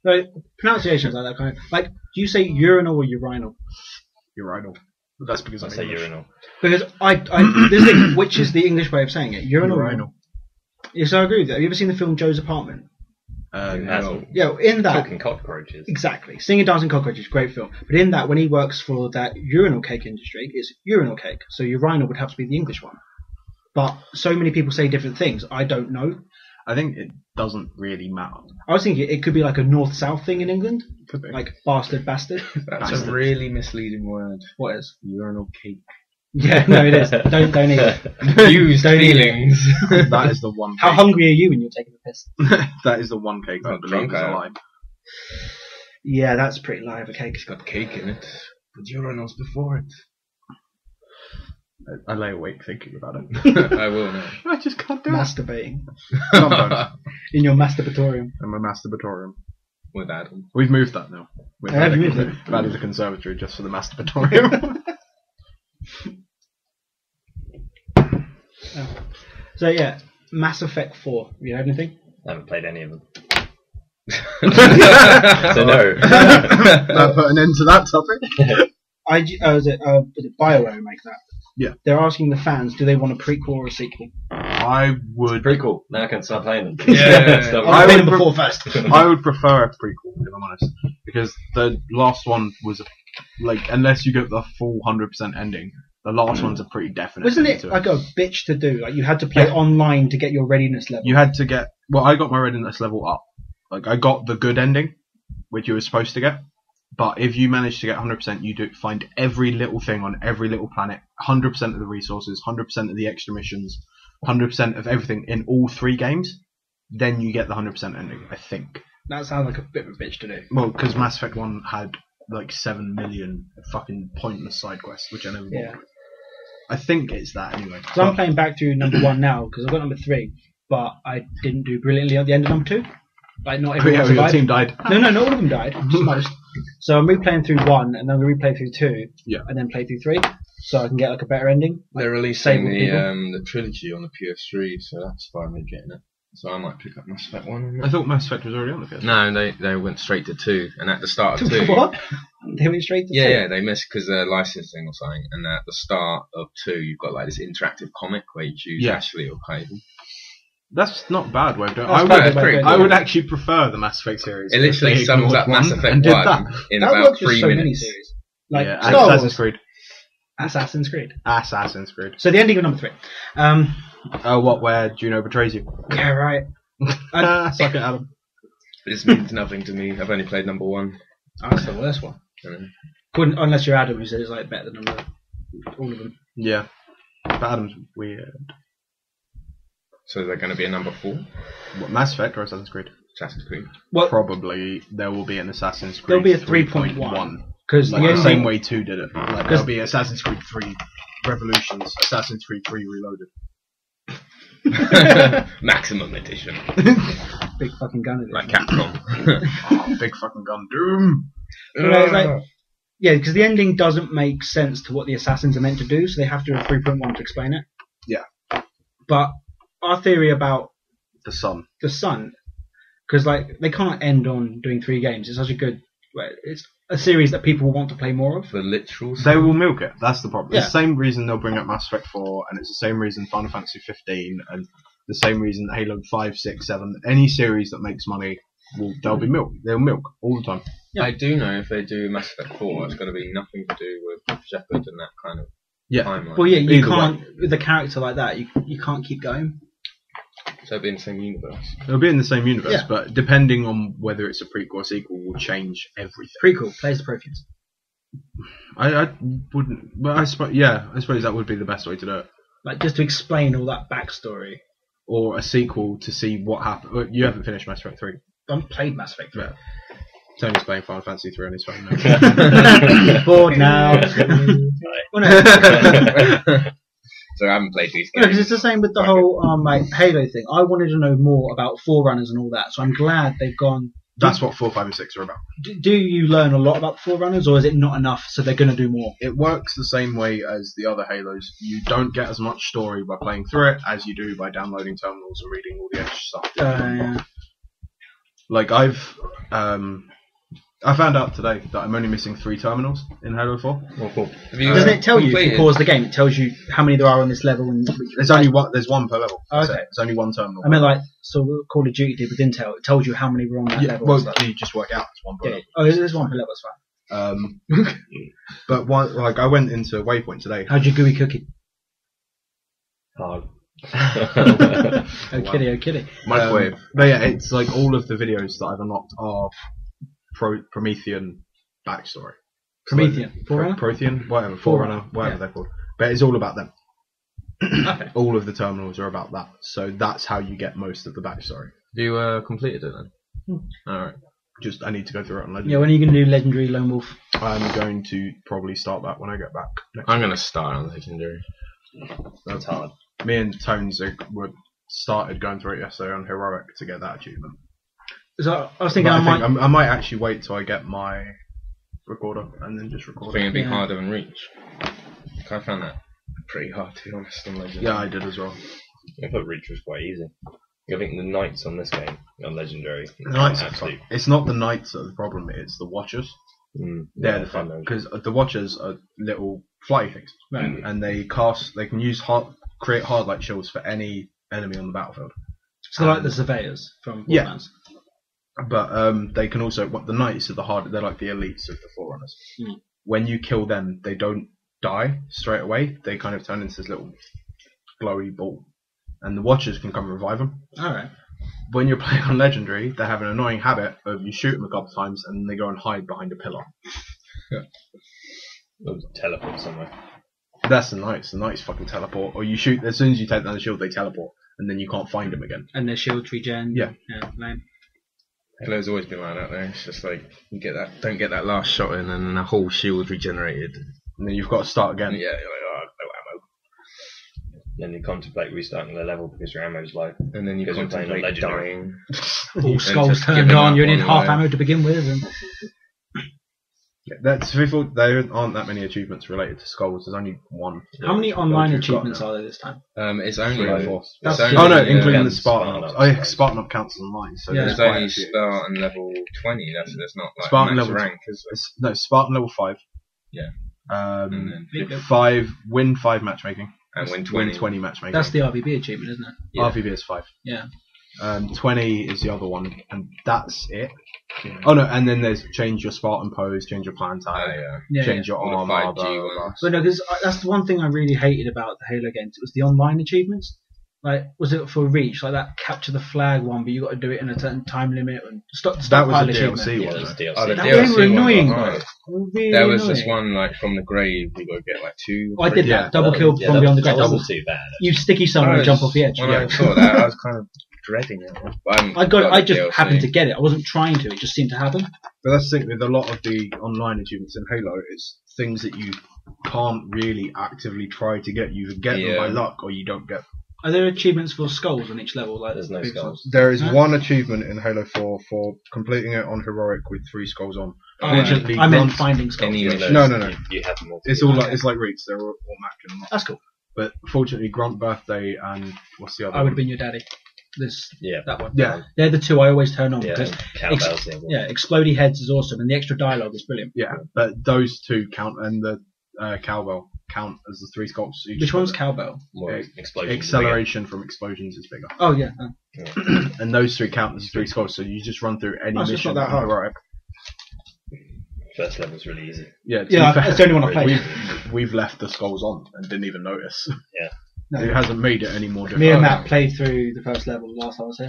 so, pronunciations like that kind of, like, do you say urinal or urinal? Urinal. But that's because I I'm say English. urinal. Because this thing, which is the English way of saying it? Urinal. Urinal. Yes, I agree with that. Have you ever seen the film Joe's Apartment? Who No. hasn't? Yeah, in that, Talking cockroaches. exactly. Singing, Dancing, Cockroaches, great film. But in that, when he works for that urinal cake industry, it's urinal cake. So urinal would have to be the English one. But so many people say different things. I don't know. I think it doesn't really matter. I was thinking it could be like a north-south thing in England, Could be. like bastard, bastard. That's Bastard. a really misleading word. What is? Urinal cake. Yeah, no, it is. Don't eat it. Used Don't eat it. feelings. That is the one. How cake. hungry are you when you're taking a piss? That is the one cake I Not believe drunk, is a I am. lie. Yeah, that's pretty live. A cake. It's got cake in it. Put urinals before it. I lay awake thinking about it. I will now. I just can't do it. Masturbating Sometimes. in your masturbatorium. I'm a masturbatorium. With Adam. We've moved that now. We've Have you moved it? We've added a conservatory just for the masturbatorium. So yeah, Mass Effect 4. Have you heard anything? I haven't played any of them. So no. That put an end to that topic. Was it BioWare who make that? Yeah. They're asking the fans, do they want a prequel or a sequel? I would. Pretty cool. Now I can start playing them. Yeah. Stop. I played them would before first. I would prefer a prequel, if I'm honest, because the last one was like, unless you get the full 100% ending, the last one's a pretty definite. Wasn't ending it to like a bitch to do? Like you had to play online to get your readiness level. You had to get. Well, I got my readiness level up. Like I got the good ending, which you were supposed to get. But if you manage to get 100%, you do find every little thing on every little planet, 100% of the resources, 100% of the extra missions, 100% of everything in all 3 games. Then you get the 100% ending, I think. That sounds like a bit of a bitch to do. Well, because Mass Effect 1 had like 7 million fucking pointless side quests, which I never Yeah. bothered with. I think it's that anyway. So I'm playing back to number 1 now because I've got number 3, but I didn't do brilliantly at the end of number 2. Like not everyone Your survived. team died. No, not all of them died. Just most. So I'm replaying through 1, and then I'm going to replay through 2, Yeah. and then play through 3, so I can get like a better ending. They're releasing Disabled the trilogy on the PS3, so that's finally getting it. So I might pick up Mass Effect 1. I thought Mass Effect was already on the PS. No, they went straight to 2, and at the start of 2... What? They went straight to 2? Yeah, they missed because they're licensing or something, and at the start of 2 you've got like this interactive comic where you choose Ashley or Cable. That's not bad way of doing it. That's I quite would, good way of doing I it. would actually prefer the Mass Effect series. It literally if they sums ignored up Mass one Effect and 1 did that. in That about works with 3 so many minutes. series. Like Yeah, Star Assassin's Wars, Creed. Assassin's Creed. Assassin's Creed. So the ending of number 3. What? Where Juno betrays you? Yeah, right. Suck it, Adam. This means nothing to me. I've only played number 1. Oh, that's the worst one. Unless you're Adam, who says it's like better than number all of them. Yeah, but Adam's weird. So is there going to be a number 4? What, Mass Effect or Assassin's Creed? Assassin's Creed. Well, Probably there will be an Assassin's Creed. there'll be a 3.1 because Like the the ending. same way 2 did it. Like, there'll be Assassin's Creed 3 Revolutions, Assassin's Creed 3 Reloaded. Maximum edition. Big fucking gun. Like Capcom. Oh, big fucking gun. Doom! It's like, yeah, because the ending doesn't make sense to what the assassins are meant to do, so they have to have 3.1 to explain it. Yeah. But our theory about The Sun. the Sun, because like they can't end on doing 3 games. It's such a good. It's a series that people will want to play more of. The literal. They will milk it. That's the problem. Yeah. It's the same reason they'll bring up Mass Effect 4, and it's the same reason Final Fantasy 15, and the same reason that Halo 5, 6, 7. Any series that makes money, they'll be milk. They'll milk all the time. Yeah. I do know if they do Mass Effect 4, it's going to be nothing to do with Shepard and that kind of timeline. Well, yeah, you Either can't with a character like that. You can't keep going. So it'll be in the same universe. They'll be in the same universe, Yeah. but depending on whether it's a prequel or sequel, will change everything. Prequel plays the Protheans. I wouldn't, but I suppose that would be the best way to do it. Like just to explain all that backstory. Or a sequel to see what happened. You haven't finished Mass Effect 3. I haven't played Mass Effect 3. Yeah. Tony's playing Final Fantasy 3 on his phone now. Bored now. Well, no. So I haven't played these No, games. because it's the same with the whole like Halo thing. I wanted to know more about Forerunners and all that, so I'm glad they've gone. That's what 4, 5 and 6 are about. Do you learn a lot about Forerunners, or is it not enough? So they're going to do more. It works the same way as the other Halos. You don't get as much story by playing through it as you do by downloading terminals and reading all the extra stuff. Yeah. Like I found out today that I'm only missing 3 terminals in Halo 4. Oh, cool. Have you Doesn't it tell you if completed- you pause the game? It tells you how many there are on this level. And There's only one. There's one per level. Oh, So okay. it's only one terminal. I mean, like so Call of Duty did with Intel. It told you how many were on that yeah, level. well, and stuff. you just work out it's one per Yeah. level. Oh, there's one per level. It's fine. But one, like I went into Waypoint today. How'd you gooey cookie? Hard. Oh kitty, oh kitty. Microwave. But yeah, it's like all of the videos that I've unlocked are Promethean backstory. Promethean. Forerunner? Prothean, whatever, Forerunner, Forerunner, whatever yeah. they're called. But it's all about them. Okay. All of the terminals are about that. So that's how you get most of the backstory. Have you completed it then? Alright. Just I need to go through it on Legendary. Yeah, when are you going to do Legendary Lone Wolf? I'm going to probably start that when I get back. I'm going to start on Legendary. That's hard. Me and Tones started going through it yesterday on Heroic to get that achievement. So I was thinking But I I might actually wait till I get my recorder and then just I record think it'd be Yeah. harder than Reach. I found that pretty hard, to be honest, on Legendary. Yeah, I did as well. I thought Reach was quite easy. I think the knights on this game are legendary. The Knights are Absolute. fun. It's not the Knights that are the problem, it's the Watchers. They're the fun, because the Watchers are little flighty things. Right. And they can use create hard light shields for any enemy on the battlefield. So like the Surveyors from Yeah. Borderlands. But they can also, the Knights are they're like the elites of the Forerunners. Mm. When you kill them, they don't die straight away. They kind of turn into this little glowy ball. And the Watchers can come and revive them. Alright. When you're playing on Legendary, they have an annoying habit of you shoot them a couple of times and then they go and hide behind a pillar. Or teleport somewhere. That's the Knights. The Knights fucking teleport. Or you shoot, as soon as you take down the shield, they teleport. And then you can't find them again. And their shields regen. Yeah. Lame. Halo's always been like that though. It's just like you don't get that last shot in, and then the whole shield's regenerated. And then you've got to start again. Yeah, you're like, oh, no ammo. Then you contemplate restarting the level because your ammo's low. And then you Because you're playing on contemplate Legendary. dying. All And skulls just turned giving on. up You only had on half the way. ammo to begin with. And That's there aren't that many achievements related to skulls. There's only one. how many online You've got achievements now. are there this time? It's only 3 or 4. it's That's- only, Oh no, including the Spartan Spartan Ops. Ops. Oh yeah, Spartan Ops counts as online. So Yeah. there's There's quite only a few. Spartan level 20. That's not like Spartan max level rank, is it? No, Spartan level 5. Yeah. Um, And then 5 win 5 matchmaking. And win Win 20. 20 matchmaking. That's the RVB achievement, isn't it? Yeah. RVB is 5. Yeah. 20 is the other one, and that's it. Yeah. Oh no, and then there's change your Spartan pose, change your plan Oh, type, yeah. Yeah. change your All the armor. 5G blah, blah, blah. ones. But no, because that's the one thing I really hated about the Halo games. It was the online achievements. Like, was it for Reach? Like that capture the flag one, but you got to do it in a certain time limit. And That was stockpile a achievement. DLC Yeah, one. there's though. DLC. Oh, the That DLC they were ones annoying, are though. hard. Really There was annoying. this one like from the grave. You got to get like 2. Oh, I did Yeah. that. Double kill Yeah, from that- beyond the that grave. wasn't too bad. You sticky someone and jump off the edge. When Yeah. I saw that, I was kind of dreading it. But I just happened to get it. I wasn't trying to. It just seemed to happen. But that's the thing with a lot of the online achievements in Halo, it's things that you can't really actively try to get. You either get them by Yeah. luck or you don't get them. Are there achievements for skulls on each level? Like There's no previous skulls. ones? There is Huh? one achievement in Halo 4 for completing it on Heroic with 3 skulls on. Oh, Fortunately, I meant Grunt- finding skulls. Any- Even No, those, no. You have them all. It's all Okay. like it's like Reach. They're all matching them up. That's cool. But fortunately, Grunt Birthday and what's the other? I would one? have been your daddy. This, Yeah. that one. Yeah, They're the two I always turn on Yeah, because cowbells. the other one. yeah, explodey heads is awesome and the extra dialogue is brilliant. yeah. But those 2 count, and the cowbell count as the 3 skulls. So you Which just one's got cowbell? More Ex- explosions. acceleration from explosions is bigger, Oh yeah, and those 3 count as 3 skulls. So you just run through any Oh, so it's mission. not that hard. Heroic. First level's really easy. Yeah, to yeah. be fair, That's the only one I played. we've left the skulls on and didn't even notice. No. It hasn't made it any more difficult. Me and Matt played through the first level last time I was here.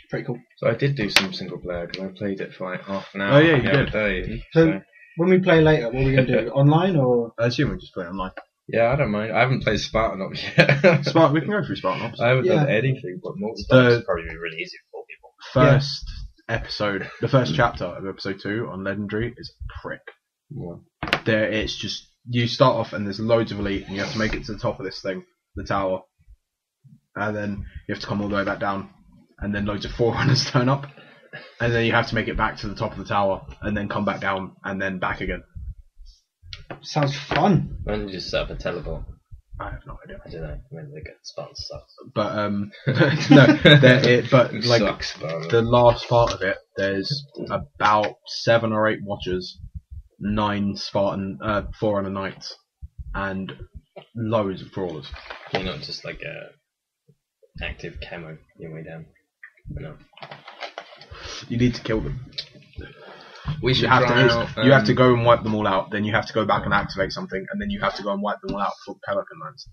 Pretty cool. So I did do some single player because I played it for like half an hour. Oh, yeah, you the did. other day. So when we play later, what are we going to do? Online or? I assume we just play online. Yeah, I don't mind. I haven't played Spartan Ops yet. Spartan, we can go through Spartan Ops. I haven't done Yeah. anything but multiplayer. The It's probably really easy for 4 people. first episode, the first chapter of episode 2 on Legendary is a prick. There, it's just you start off and there's loads of elite, and you have to make it to the top of this thing, the tower, and then you have to come all the way back down, and then loads of forerunners turn up, and then you have to make it back to the top of the tower, and then come back down, and then back again. Sounds fun. Why don't you just set up a teleport? I have no idea, I don't know. Maybe they get Spartan stuff. but but It like sucks, Spartan. the last part of it, there's about 7 or 8 watchers, 9 Spartan, Forerunner Knights, and loads of crawlers. You're not just like a active camo your way down. No. You need to kill them. We should You have try to. out, You have to go and wipe them all out. Then you have to go back and activate something, and then you have to go and wipe them all out for Pelican Lands.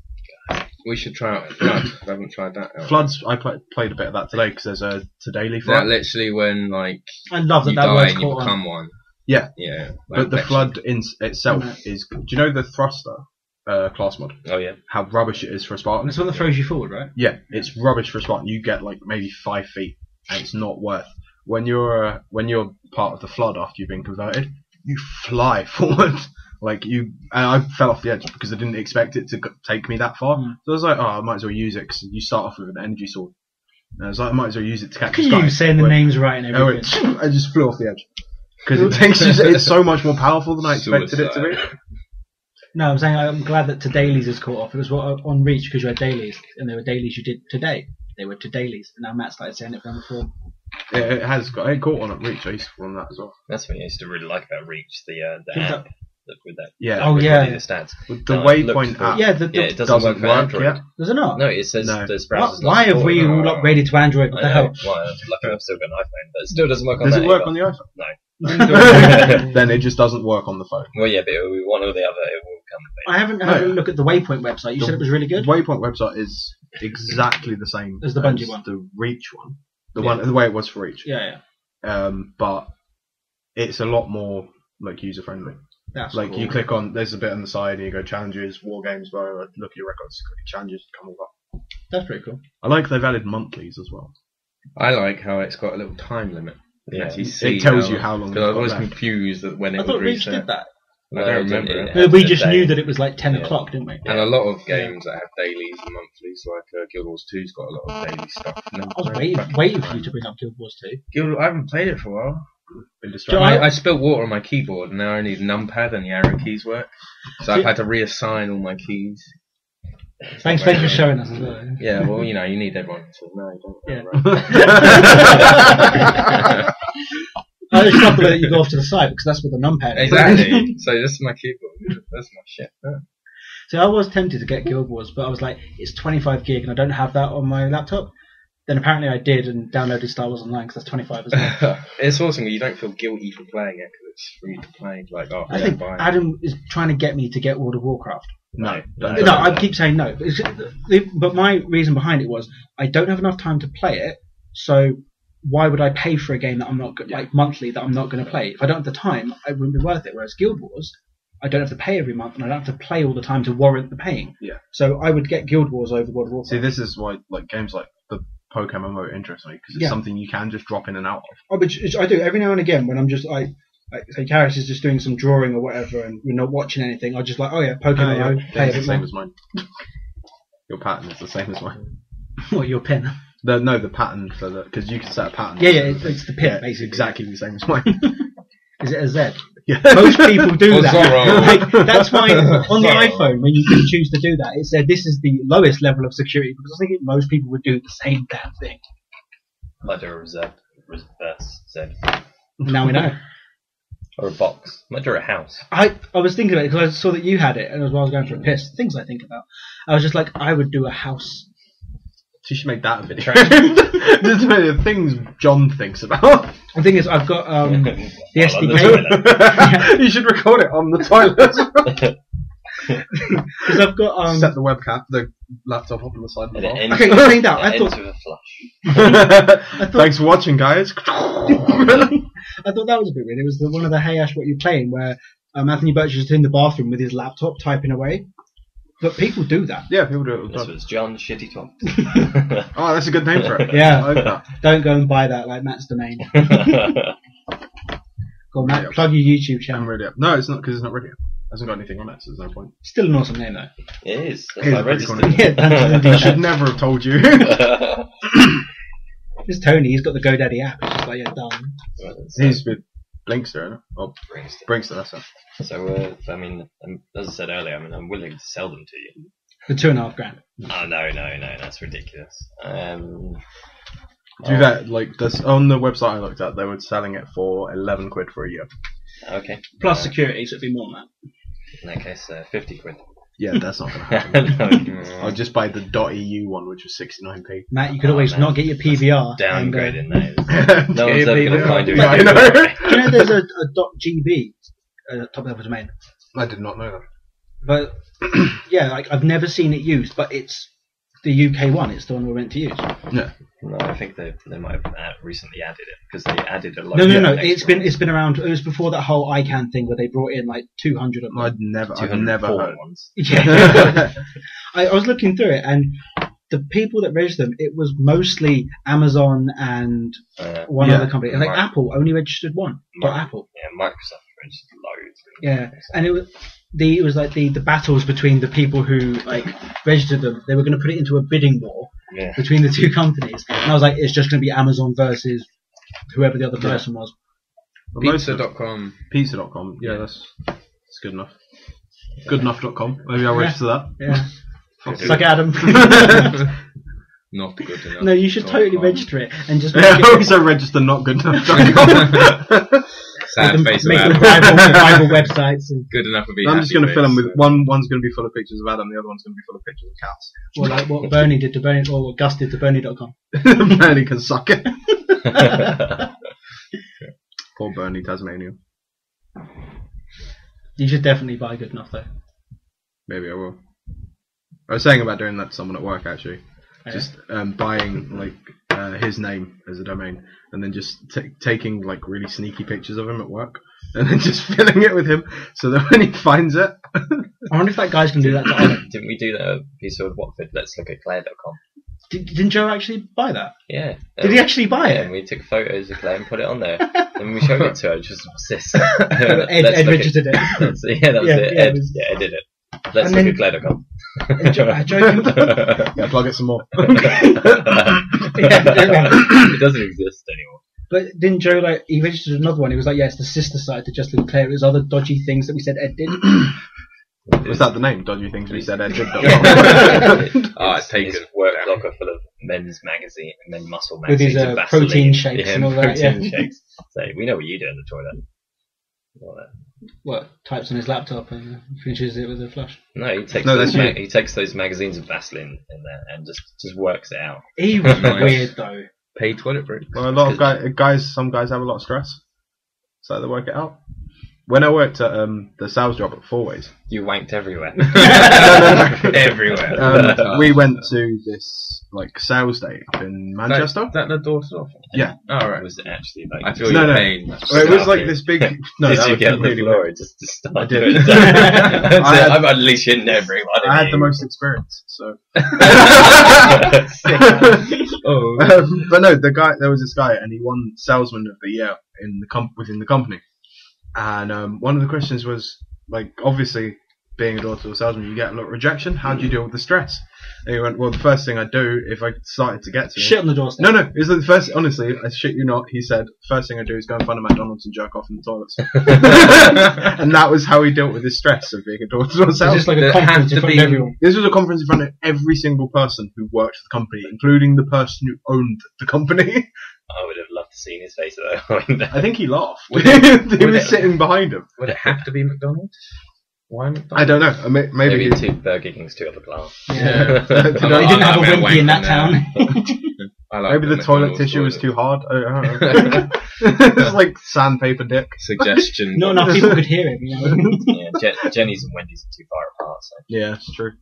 We should try out Flood. I haven't tried that out. Floods. I played a bit of that today because there's a daily Is that flood. literally when like I love that you that die word's and you caught on. become one? Yeah. Yeah. But the like flood in itself Yeah. is. Do you know the thruster? class mod. Oh yeah. How rubbish it is for a Spartan. It's one that throws you forward, right? Yeah, it's rubbish for a Spartan. You get like maybe 5 feet, and it's not worth. When you're part of the flood after you've been converted, you fly forward. Like and I fell off the edge because I didn't expect it to take me that far. So I was like, I might as well use it because you start off with an energy sword. And I was like, I might as well use it to catch this guy. You saying the names right and everything. I just flew off the edge because it's so much more powerful than I expected it to be. No, I'm saying I'm glad that to dailies is caught off. It was on Reach because you had dailies, and there were dailies you did today. They were to dailies, and now Matt started saying it from before. It caught on at Reach. I used to run that as well. That's what I used to really like about Reach, the app. With that, the stats. With the waypoint app. It doesn't work for Android. Yet. Does it not? No, it says there's browsers. Why have we all upgraded to Android? What the hell? Well, luckily I've still got an iPhone, but it still doesn't work on Does that. it work either. on the iPhone? No. Then it just doesn't work on the phone. Well, yeah, but one or the other, it will come. I haven't had a look at the Waypoint website. You said it was really good? The Waypoint website is exactly the same as the Bungie one. The Reach one. The way it was for Reach. Yeah. But it's a lot more like user friendly. That's like cool. you click on, there's a bit on the side and you go challenges, war games, look at your records, click challenges, come all up. That's pretty cool. I like they've added monthlies as well. I like how it's got a little time limit. It tells you how long. Because I was always confused that when it I was thought Reach reset. did that. I don't remember it. We just knew that it was like 10 o'clock, didn't we? And a lot of games that have dailies and monthlies, like Guild Wars 2's got a lot of daily stuff. I was waiting for you to bring up Guild Wars 2. I haven't played it for a while. I spilled water on my keyboard and now I need a numpad and the arrow keys work. So I've had to reassign all my keys. Thanks for showing us as well. Yeah, well, you need everyone to know, don't you? Yeah. I just love the way that you go off to the side because that's what the numpad is. Exactly. So this is my keyboard. That's my shit. Yeah. So I was tempted to get Guild Wars, but I was like, it's 25 gig and I don't have that on my laptop. Then apparently I did and downloaded Star Wars Online because that's 25 as well. It's awesome. You don't feel guilty for playing it because it's free to play. Like, I think Adam is trying to get me to get World of Warcraft. No, I keep saying no. But my reason behind it was I don't have enough time to play it, so why would I pay for a game that I'm not like monthly that I'm not going to play? If I don't have the time, it wouldn't be worth it. Whereas Guild Wars, I don't have to pay every month and I don't have to play all the time to warrant the paying. Yeah. So I would get Guild Wars over World of Warcraft. See, this is why like games like the Pokemon MMO interest me because it's something you can just drop in and out of. Oh, but I do every now and again when I'm just like say Karis is just doing some drawing or whatever and we're not watching anything. I just like, oh yeah, Pokemon. It's the same as mine. Your pattern is the same as mine. What, your pen? The pattern for the because you can set a pattern. Yeah, it's the pin basically. Exactly the same as mine. Is it a Z? Yeah. Most people do that. Like, that's why on the iPhone, when you can choose to do that, it said this is the lowest level of security because I think most people would do the same damn thing. Might do a reverse Z. Now we know. Or a box. Might do a house. I was thinking about it because I saw that you had it, and as well I was going for a piss. Things I think about. I was just like, I would do a house. So you should make that a video. There's the things John thinks about. The thing is, I've got the SDK. You should record it on the toilet. Because I've got set the webcam, the laptop up on the side of the bar. Okay, I think that. I thought. With a flush. Thanks for watching, guys. I thought that was a bit weird. It was one of the Hey Ash, What You Playing, where Anthony Birch is in the bathroom with his laptop typing away. But people do that. Yeah, people do it. This was John Shitty Talk. Oh, that's a good name for it. Yeah. I like that. Don't go and buy that like Matt's domain. Go on, Matt, plug your YouTube channel. I'm ready up. No, it's not because it's not ready up. It hasn't got anything on it, so there's no point. Still an awesome name though. It is. That's It is why I a pretty registered. cool name. Yeah, I should never have told you. It's Tony. He's got the GoDaddy app. It's just like, yeah, done. He's with Blinkster, isn't it? Oh, Brinkster. That's it. So, I mean, as I said earlier, I'm willing to sell them to you. For $2,500. Oh, no, that's ridiculous. Do that, like, on the website I looked at, they were selling it for 11 quid for a year. Okay. Plus security, so it'd be more than that. In that case, 50 quid. Yeah, that's not going to happen. No. I'll just buy the .eu one, which was 69p. Matt, you could always not get your PVR. Downgrading and, that. No one's ever going to find you. I know. Do you know there's a .gb top level domain? I did not know that. But yeah, like I've never seen it used, but it's the UK one. It's the one we're meant to use. Yeah. No, I think they might have recently added it because they added a lot. No. It's been around. It was before that whole ICANN thing where they brought in like 200 of them. I've never heard. Ones. Yeah. I was looking through it, and the people that registered them, it was mostly Amazon and one other company. And like Apple only registered one. Apple. Yeah, Microsoft registered loads. Yeah, and it was like the battles between the people who like registered them. They were going to put it into a bidding war between the two companies, and I was like, it's just going to be Amazon versus whoever the other person was. Pizza.com. Pizza.com. Yeah, that's good enough. Goodenough.com. Maybe I'll register that. Yeah. Suck Adam. Not good enough. No, you should totally register it and just make I also register notgoodenough.com. Sad face make of them Adam. rival websites. And, Good enough would be. I'm just going to fill them with one's going to be full of pictures of Adam, the other one's going to be full of pictures of cats. or like what Bernie did to Bernie, or what Gus did to Bernie.com. Bernie can suck it. Poor Bernie, Tasmania. You should definitely buy Good Enough though. Maybe I will. I was saying about doing that to someone at work actually. Just buying like his name as a domain, and then just taking like really sneaky pictures of him at work, and then just filling it with him, so that when he finds it, I wonder if that guy's can do that to Ireland. Didn't we do that piece of Watford? Let's look at Claire.com. Didn't Joe actually buy that? Yeah. Did he actually buy it? And we took photos of Claire and put it on there. And we showed it to her, just obsessed. Ed registered it. That was it. Ed did it. Let's look at Claire.com. Joe yeah, plug it some more. It doesn't exist anymore. But didn't Joe he registered another one? He was like, yeah, it's the sister site to Just Little Claire. It was other dodgy things that we said Ed did. Was that the name? Dodgy things we said Ed did. It's taken. His work locker full of men's magazine, men's muscle With his magazines, protein shakes and all that. Protein shakes. So we know what you do in the toilet. What, types on his laptop and finishes it with a flush? No, he takes those magazines of Vaseline in there and just works it out. He was weird though. Paid toilet break. Well, a lot of some guys have a lot of stress, so they work it out. When I worked at the sales job at Four Ways, you wanked everywhere. No. Everywhere. We went to this sales day up in Manchester. That the door to door? Yeah. Oh, right. Was it actually I feel your pain. It was like this big. No, did that you was get on the really floor weird. just to start? I did. doing it? I'm unleashing everybody. I had the most experience, so. But no, there was this guy, and he won Salesman of the Year within the company. And one of the questions was obviously, being a door-to-door salesman, you get a lot of rejection. How do you deal with the stress? And he went, well, the first thing I do if I started to get to shit on the doorstep. No, it was the first. Honestly, I shit you not. He said, first thing I do is go and find a McDonald's and jerk off in the toilets. And that was how he dealt with his stress of being a door-to-door salesman. It's just like a conference in front of everyone. This was a conference in front of every single person who worked for the company, including the person who owned the company. I would have loved to see his face though. I think he laughed. He was sitting behind him. Would it have to be McDonald's? Why McDonald's? I don't know. Maybe two Burger King's too upper class. Yeah. They didn't have a wimpy in that town. Maybe the toilet tissue was too hard. I don't know. It's like sandpaper dick. Suggestion. Not enough people could hear him. You know? Yeah, Jenny's and Wendy's are too far apart. So. Yeah, it's true.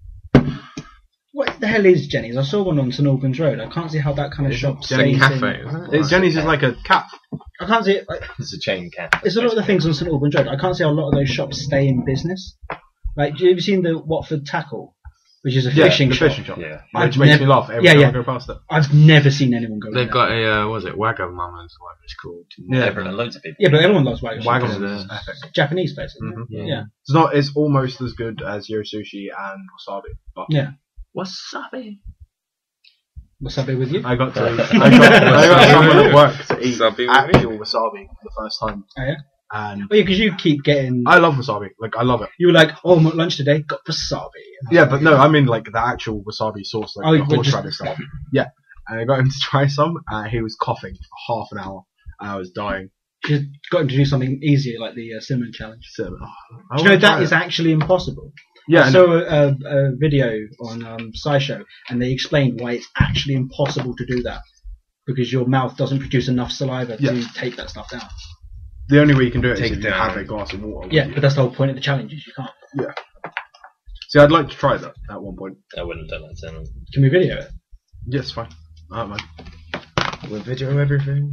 What the hell is Jenny's? I saw one on St Albans Road. I can't see how that kind of shop Jenny stays Cafe. in. Jenny's is like a cat. I can't see it. It's a chain cat. It's a lot of the things on St Albans Road. I can't see how a lot of those shops stay in business. Have you seen the Watford Tackle, which is a fishing shop? Fishing shop. Yeah. Which makes me laugh every time I go past it. I've never seen anyone go there. They've got a Wagamama's, whatever it's called. Yeah, loads of people. Yeah, but everyone loves Wagamama. Wagamama's is epic. Japanese place, isn't Mm-hmm. it? Yeah. It's almost as good as Yo Sushi and Wasabi. But Yeah. Wasabi. Wasabi with you? I got someone at work to eat actual wasabi for the first time. Oh, yeah? And because you keep getting... I love wasabi. I love it. You were like, I'm at lunch today, got wasabi. Yeah, but no, I mean the actual wasabi sauce, the horseradish stuff. Yeah. And I got him to try some, and he was coughing for half an hour, and I was dying. You got him to do something easier, like the cinnamon challenge. So, do you know that is actually impossible? Yeah, I saw a video on SciShow, and they explained why it's actually impossible to do that. Because your mouth doesn't produce enough saliva to take that stuff down. The only way you can do it is if you have a glass of water. Yeah, but that's the whole point of the challenge, is you can't. Yeah. See, I'd like to try that at one point. I wouldn't have done that. So. Can we video it? Yes, fine. Alright, man. We'll video everything.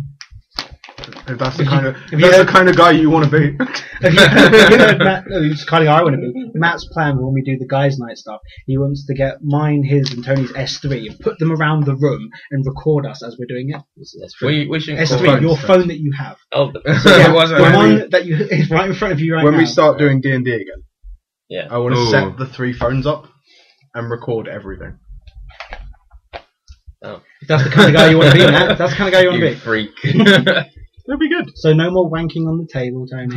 If that's the kind of Have you the kind of guy you want to be. Have you heard Matt? No, it's kind of how I want to be. Matt's plan when we do the guys' night stuff, he wants to get mine, his, and Tony's S3 and put them around the room and record us as we're doing it. We should S3, your phone that you have. Oh, So, yeah, the one that is right in front of you right now. When we start doing D&D again, yeah. I want to Ooh. set the 3 phones up and record everything. Oh. If that's the kind of guy you want to be, Matt. If that's the kind of guy you want to You be. freak. That'd be good. So no more wanking on the table, Tony.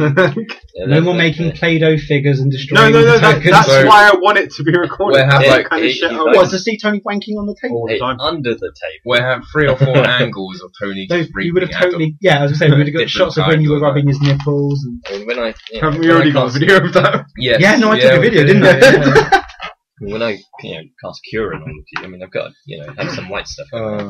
Yeah, No more making Play-Doh figures and destroying the tokens. That's So- why I want it to be recorded. We'll have Yeah, like kind of shit. you- I What, want. to see Tony wanking on the table? All the time. under the table. we'll have 3 or 4 angles of Tony No, just you would have reaping at totally, yeah, I was going to say, we would have got Different shots of when you were times, rubbing his nipples and... I mean, when I Haven't we already got a video of that? Yes. Yeah, no, I took a we video, did, didn't I? yeah. when I cast cure on you, I mean, I've got have some white stuff.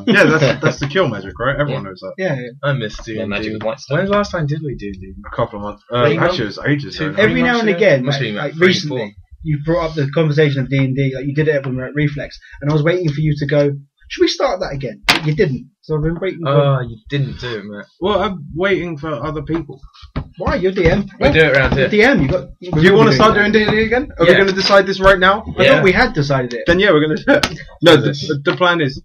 Yeah, that's the kill magic, right? Everyone knows that. Yeah, I missed you. Yeah, magic with white stuff. When's the last time did we do D&D? A couple of months. 3 months? Actually, it was ages ago. Two- every now and again, Must like, be like 3, recently, 4. you brought up the conversation of D&D, like you did it when we were at Reflex, and I was waiting for you to go, should we start that again? But you didn't, so I've been waiting for... Oh, you didn't do it, Matt. Well, I'm waiting for other people. Why? You're DM. We do it around You're here. DM, Do you want to start doing D&D again? Are we Yeah. going to decide this right now? I Yeah. thought we had decided it. Then yeah, we're going to do it. No, the plan is,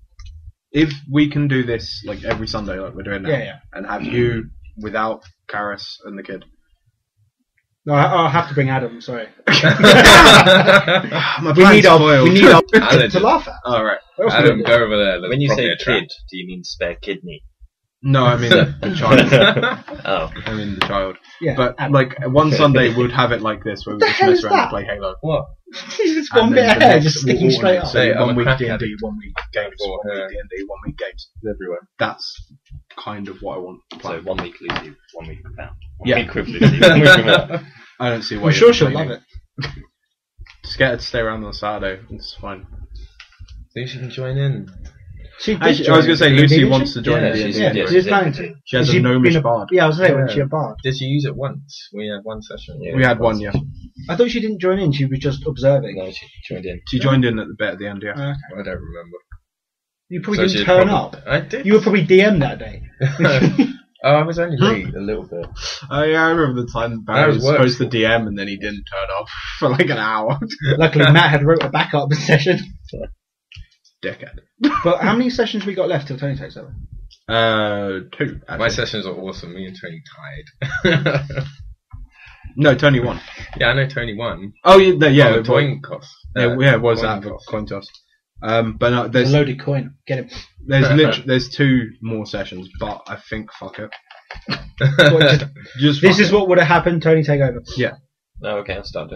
if we can do this like every Sunday like we're doing now, Yeah. and have you without Karis and the kid. No, I'll have to bring Adam, sorry. My We need our Alan, to laugh at. All right. What else we Adam, got? go over there. Let's When you probably say a trap. kid, do you mean spare kidney? No, I mean the child. Oh, I mean the child. Yeah, But Adam. like one Sunday we'd have it like this where we The just hell mess is around and that? play Halo. What? It's And one then bit of the hair next just sticking we'll straight alternate. up. So Hey, I'm a 1 week crack D&D, addict. 1 week games, Before, 1 week yeah. D&D, 1 week games. Everywhere. That's kind of what I want to so play. 1 week Lucy, 1 week found. 1 Yeah. week with Lucy, 1 week without. I don't see why. I'm you're sure she'll love complaining. it. Just get her to stay around on Saturday. It's fine. Think she can join in? She did Actually, I was going to say join, Lucy didn't wants she? to join Yeah, D&D. she's- Yeah, Yeah, she's planning to. She has Has a she gnomish been bard. Yeah, I was saying, Yeah. was she a bard? Did she use it once? We had one session. Yeah. We had one, yeah. I thought she didn't join in, she was just observing. No, she joined in. She joined in at the bit at the end, yeah. Okay. I don't remember. You probably So didn't she turn probably- up. I did. You were probably DM that day. Oh, I was only late a little bit. Oh yeah, I remember the time That Barry was was work. supposed to DM and then he didn't turn up for like an hour. Luckily, Matt had wrote a backup session. Dickhead. But how many sessions we got left till Tony takes over? 2, actually. My sessions are awesome. Me and Tony tied. No, Tony won. Yeah, I know Tony won. Oh yeah, yeah, Oh, it the was, coin cost. yeah, it was coin that toss. coin toss. But no, A there's loaded coin. Get him. there's 2 more sessions, but I think fuck it. Just This fuck is it. what would have happened. Tony take over. No, okay, I'll start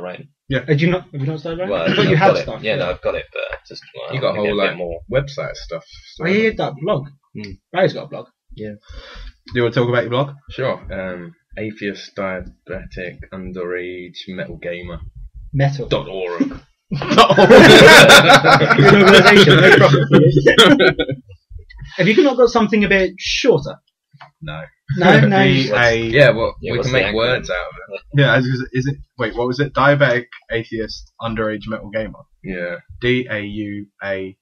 writing. Have you not started right? Well, I thought you I've had got it. stuff. Yeah, no, I've got it, but just You got a whole bit like more. website stuff. Oh yeah, that blog. Barry's got a blog. Do you want to talk about your blog? Sure. Atheist, diabetic, underage, metal gamer. Metal. .org. Good organisation, no problem. Have you not got something a bit shorter? No. No. Yeah, well, Yeah, we what's can the make acronym? words out of it. Yeah, is it? Wait, what was it? Diabetic, atheist, underage metal gamer. Yeah. DAUAMG.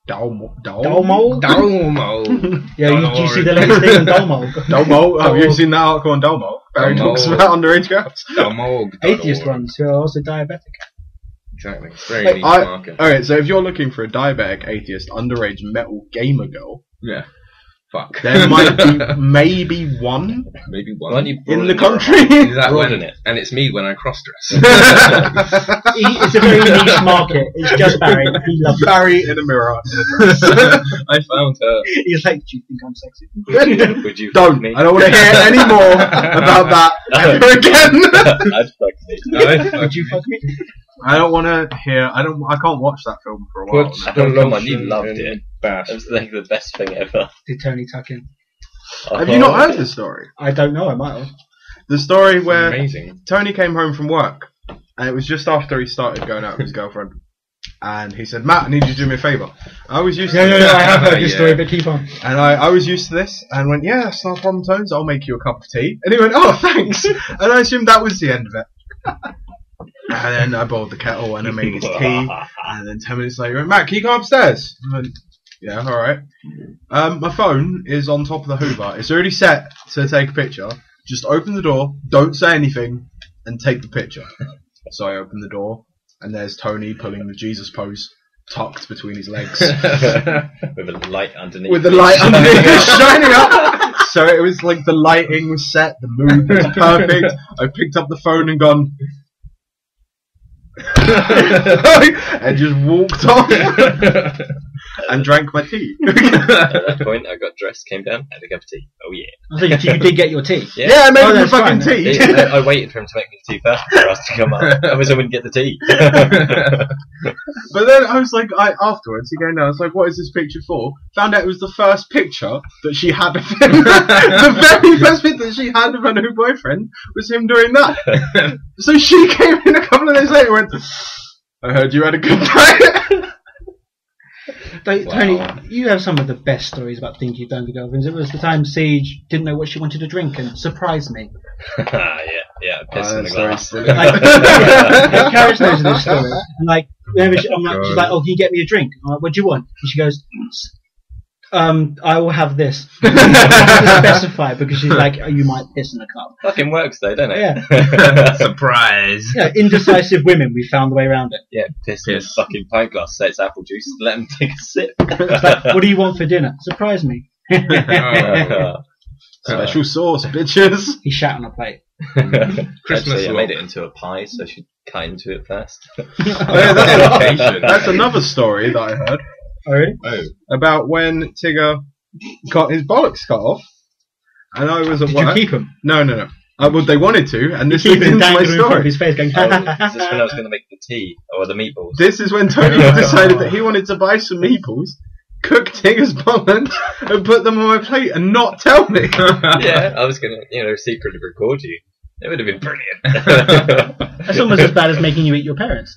Dalmo? Dalmo. Yeah, you see the latest thing on Dalmo? Dalmo. Have you seen that article on Dalmo? Barry Dalmo. talks about underage girls. Dalmo. Atheist ones who are also diabetic. Exactly. It's very Wait, niche market. Alright, so if you're looking for a diabetic, atheist, underage metal gamer girl, Yeah. Fuck. there might be maybe one Maybe Why one. don't you in the broaden it? country. Is that Broaden when? it. And it's me when I cross dress. It's a very niche market. It's just Barry. He loves it. Barry in a mirror. In a dress. I found her. He's like, do you think I'm sexy? Would you Don't. fuck me? I don't want to hear any more about that ever again. I'd fuck me. Would you fuck me? I don't want to hear. I can't watch that film for a while. Put now. the Come on, you lotion loved in it. Bash. It was like the best thing ever. Did Tony tuck in? Have you not heard the story? I don't know. I might have. The story where Amazing. Tony came home from work, and it was just after he started going out with his girlfriend, and he said, "Matt, I need you to do me a favour." I was used to No. I have heard this Yeah. story, but keep on. And I was used to this, and went, "Yeah, that's not a problem, Tones. I'll make you a cup of tea." And he went, "Oh, thanks." And I assumed that was the end of it. And then I boiled the kettle and I made his tea. And then 10 minutes later, he went, Matt, can you go upstairs? I went, yeah, alright. My phone is on top of the Hoover. It's already set to take a picture. Just open the door, don't say anything, and take the picture. So I open the door, and there's Tony pulling the Jesus pose, tucked between his legs. With a light underneath. With the light underneath shining up. So it was like the lighting was set, the mood was perfect. I picked up the phone and gone... and just walked off. And drank my tea. At that point, I got dressed, came down, had a cup of tea. Oh yeah. So you did get your tea? Yeah, I made him the fucking tea. I waited for him to make me the tea first for us to come up. Otherwise I wouldn't get the tea. But then I was like, afterwards, he came down, I was like, what is this picture for? Found out it was the first picture that she had of him. The very first picture that she had of her new boyfriend was him doing that. So she came in a couple of days later and went, I heard you had a good night. Tony, you have some of the best stories about things you've done to girlfriends. It was the time Siege didn't know what she wanted to drink and surprised me. yeah, piss in the glass. Carrot knows this story. And like, whenever she's like, oh, can you get me a drink? I'm like, what do you want? And she goes, I will have this. She has to specify because she's like, oh, you might piss in a cup. Fucking works though, don't it? Yeah. Surprise. Yeah, indecisive women, we found the way around it. Yeah, piss in a fucking pint glass, say it's apple juice, let them take a sip. What do you want for dinner? Surprise me. Special sauce, bitches. He shat on a plate. Actually, I made it into a pie, so she cut into it first. That's another story that I heard. Oh, really? About when Tigger got his bollocks cut off, and I was at Did work. you keep him? No. Well, they wanted to, and this Keep is him into my dangling in front of story. his face going, Is this when I was going to make the tea or the meatballs? This is when Tony decided that he wanted to buy some meatballs, cook Tigger's bollocks, and put them on my plate and not tell me. Yeah, I was going to, secretly record you. It would have been brilliant. That's almost as bad as making you eat your parents.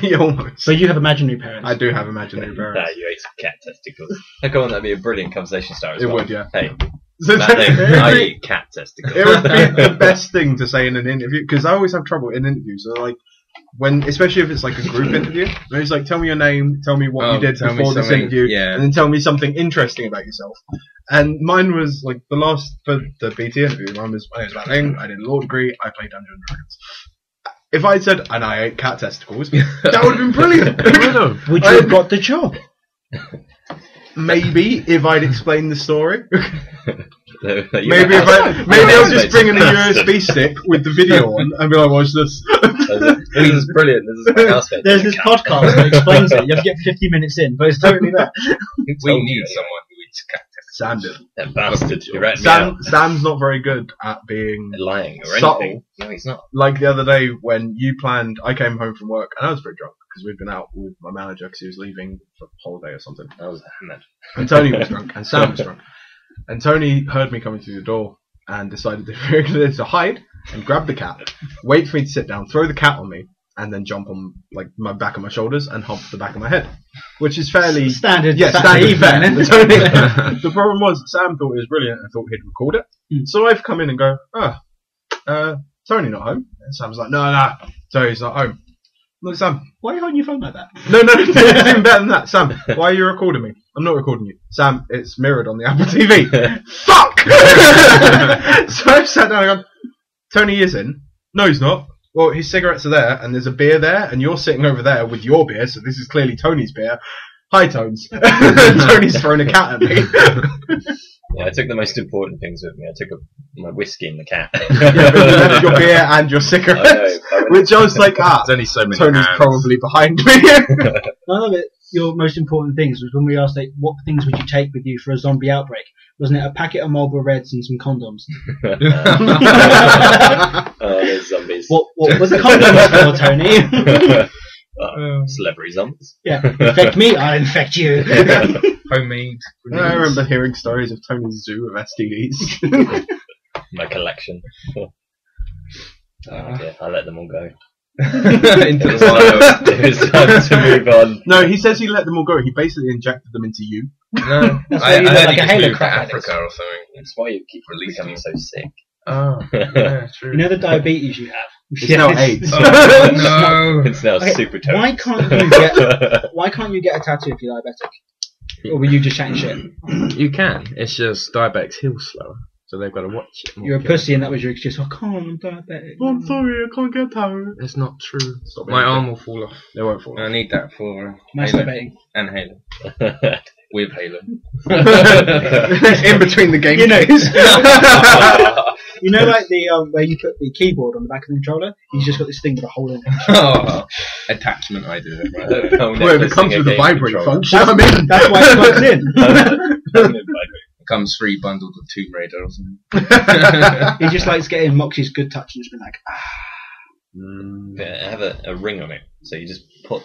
Yeah, almost. But you have imaginary parents. I do have imaginary parents. Nah, you ate some cat testicles. Come on, that'd be a brilliant conversation starter as It well. would, yeah. Hey, So that thing, I eat cat testicles. It would be the best thing to say in an interview, because I always have trouble in interviews. So like, especially if it's like a group interview, where it's like, tell me your name, tell me what you did before this interview, and then tell me something interesting about yourself. And mine was like for the BT interview. Mine was, my name's Matt Ling, I did a law degree, I played Dungeons and Dragons. If I'd said, and I ate cat testicles, that would have been brilliant. Would you have got the job? Maybe if I'd explained the story. Maybe I'll just bring in a USB stick with the video on and be like, watch this. This is brilliant. This is my house. There's this podcast that explains it. You have to get 50 minutes in, but it's totally there. We need someone who eats cat testicles. Sam did. That bastard. You're right, Sam's not very good at being lying or subtle. anything. No, he's not. Like the other day when you planned, I came home from work and I was pretty drunk because we'd been out with my manager because he was leaving for holiday or something. I was hammered. And Tony was drunk and Sam was drunk. And Tony heard me coming through the door and decided to hide and grab the cat, wait for me to sit down, throw the cat on me, and then jump on like my back of my shoulders and hump the back of my head, which is fairly standard. Yeah, standard. Fair. Tony, the problem was Sam thought it was brilliant and thought he'd record it. So I've come in and go, Tony not home. And Sam's like, no, Tony's not home. Look, Sam, why are you holding your phone like that? No, it's even better than that. Sam, why are you recording me? I'm not recording you. Sam, it's mirrored on the Apple TV. Fuck! So I've sat down and gone, Tony is in. No, he's not. Well, his cigarettes are there, and there's a beer there, and you're sitting over there with your beer, so this is clearly Tony's beer. Hi, Tones. Tony's thrown a cat at me. Yeah, I took the most important things with me. I took my whiskey and the cat. Yeah, but you left your beer and your cigarettes, which I was like, there's only so many Tony's hands. probably behind me. None of it. Your most important things was when we asked, like, what things would you take with you for a zombie outbreak? Wasn't it a packet of Marlboro Reds and some condoms? There's zombies. What was the condoms for, Tony? Celebrity zombies. Yeah, infect me, I'll infect you. Homemade. I remember hearing stories of Tony's zoo of STDs. My collection. Okay, I'll let them all go. Into the wild. It was time to move on. No, he says he let them all go. He basically injected them into you. No, That's I why you look heard like he a just halo moved to crap Africa or something. That's why you keep becoming so sick. Oh, yeah, true. You know the diabetes you have? It's now AIDS. Oh, no. It's now Okay, super toast. why can't you get a tattoo if you're diabetic? Or were you just chatting shit? You can. It's just diabetics heal slower, so they've got to watch it. You're a pussy and that was your excuse. I can't, I'm diabetic. Oh, I'm sorry, I can't get tired. It's not true. Stop My it. arm will fall off. They won't fall. I need that for Masturbating. Halo and Halo. With Halo. In between the game You know- plays. You know, like the where you put the keyboard on the back of the controller? He's just got this thing with a hole in it. Oh, attachment idea. Right? Well, it comes with the vibrate function. I mean, That's why it plugs in. It comes free bundled with Tomb Raider or something. He just likes getting Moxie's good touch and just being like, Have a ring on it, so you just put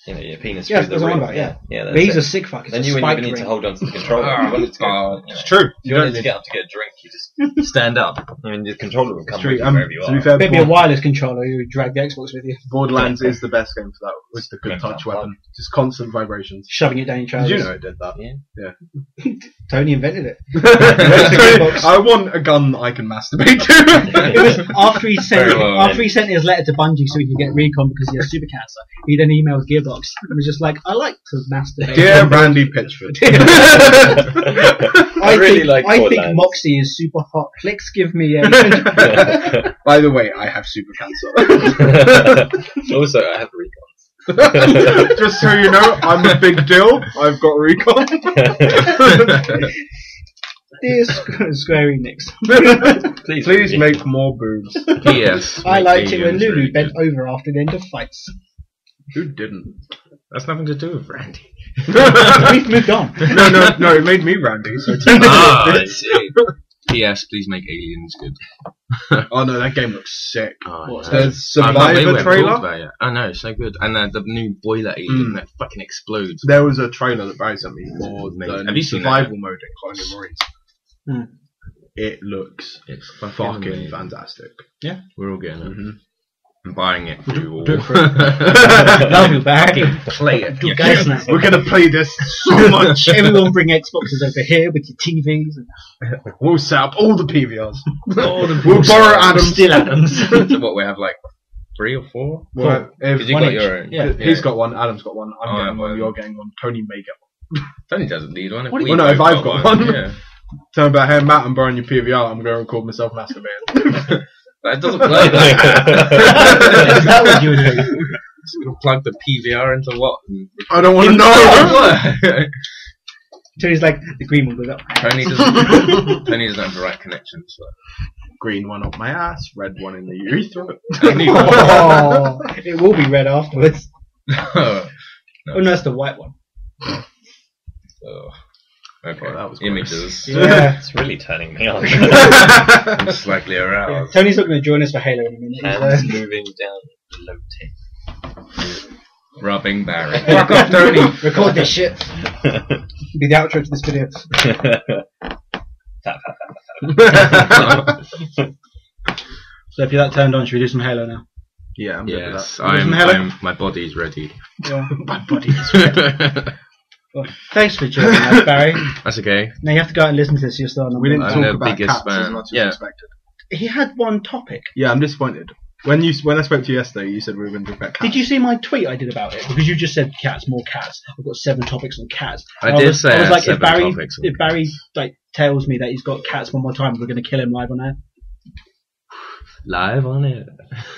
your penis yeah, through that's the what I'm ring. about, yeah. That's But he's it. a sick fuck. It's Then a you wouldn't spike even need ring. to hold on to the controller. If you wanted to get, it's true. if you wanted to get up to get a drink, you just stand up. I mean, the controller would come with you wherever you to be are. fair, Maybe a wireless controller, you would drag the Xbox with you. Borderlands is the best game for that. With the good Mental touch block. weapon, just constant vibrations. Shoving it down your Did trousers. you know it did that? Yeah. Tony invented it. I want a gun that I can masturbate to. It was after he sent Very well, after he sent his letter to Bungie so he could get recon because he has super cancer. He then emailed Gearbox and was just like, "I like to masturbate." Dear Brandy Pitchford. I really like I think Borderlands. Moxie is super hot. Clicks give me a. By the way, I have super cancer. Also, I have recons. Just so you know, I'm a big deal. I've got recon. Dear Square Enix. Please make more boobs. P.S. I make liked it when aliens Lulu really bent good. over after the end of fights. Who didn't? That's nothing to do with Randy. We've moved on. No, it made me Randy. So I see. P.S. Please make aliens good. oh no, that game looks sick. Oh, There's I'm not- maybe we Survivor haven't talked trailer. about it. I know, it's so good. And the new boiler alien that fucking explodes. There was a trailer that Barry sent me for Amazing. the Have you seen survival mode in Colonial Marines. Hmm. It looks It's fucking amazing. fantastic. We're all getting it. Mm-hmm. I'm buying it for you all. Do it for Love you, Barry. Play it. Do guys now. We're gonna play this so much. Everyone bring Xboxes over here with your TVs. We'll set up all the PVRs. And We'll borrow Adam's. Still Adams. So what, we have like 3 or 4? Well, if Because you one got each. your own. Yeah. he's got one, Adam's got one, I'm Oh, getting one, well. you're getting one, Tony may get one. Tony doesn't need one. What do we you- Well, no, if both I've got one. Yeah. Tell me about, hey Matt, I'm borrowing your PVR, I'm going to record myself masturbating. That doesn't play like that. Is that what you were doing? Just gonna plug the PVR into what? I don't want to know. What? Tony's like, the green one goes up. Tony doesn't have the right connection. So. Green one up my ass, red one in the urethra. Oh, it will be red afterwards. No. Oh no, that's the white one. So, okay. Well, that was Images. Yeah. It's really turning me on. I'm slightly aroused. Tony's not going to join us for Halo in a minute. Hands moving down the low tape. Rubbing Barry. Fuck off, Tony. Record this shit. Be the outro to this video. So if you're that turned on, should we do some Halo now? Yeah, I'm good with Yes, that. my body's ready. Yeah. My body is Well, thanks for joining us, Barry. That's okay. Now you have to go out and listen to this. You're still on. We didn't I'm talk the about biggest cats as fan. much as Yeah. expected. He had one topic. Yeah, I'm disappointed. When I spoke to you yesterday, you said we were going to talk about cats. Did you see my tweet I did about it? Because you just said cats, more cats. I've got 7 topics on cats. I And did was, say I was I like, had if Barry, 7 topics on if Barry like tells me that he's got cats one more time, we're going to kill him live on air. Live on it.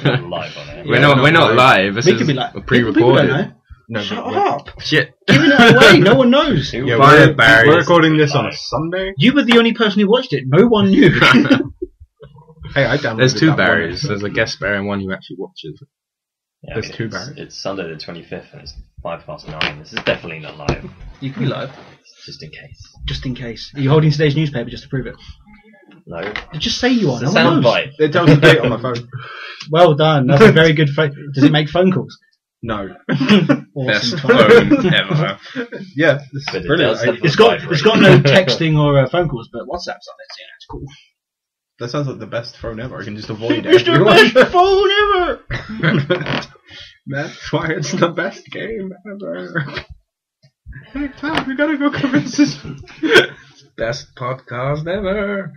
Live on it. We're not live. This We is could be like pre-recorded. People don't know. No, Shut but up! Shit. Giving it away. No one knows. Yeah, Via Barry's we're recording this on a Sunday. You were the only person who watched it. No one knew. Hey, I downloaded There's 2 that one. Barrys. There's a guest Barry and one who actually watches. Yeah, There's okay, 2 it's- Barrys. It's Sunday the 25th and it's 9:05. This is definitely not live. You can be live, Just in case. just in case. Are you holding today's newspaper just to prove it? No. Just say you are. It's No a one knows. soundbite. It tells the date on my phone. Well done. That's a very good. Does it make phone calls? No. Best Awesome. phone ever. Yeah, this But is it brilliant. does have It's got no texting or phone calls, but WhatsApp's on it. So yeah, it's cool. That sounds like the best phone ever. I can just avoid It's the everyone. best phone ever. That's why it's the best game ever. Hey, Cloud, we gotta go convince this. Best podcast ever.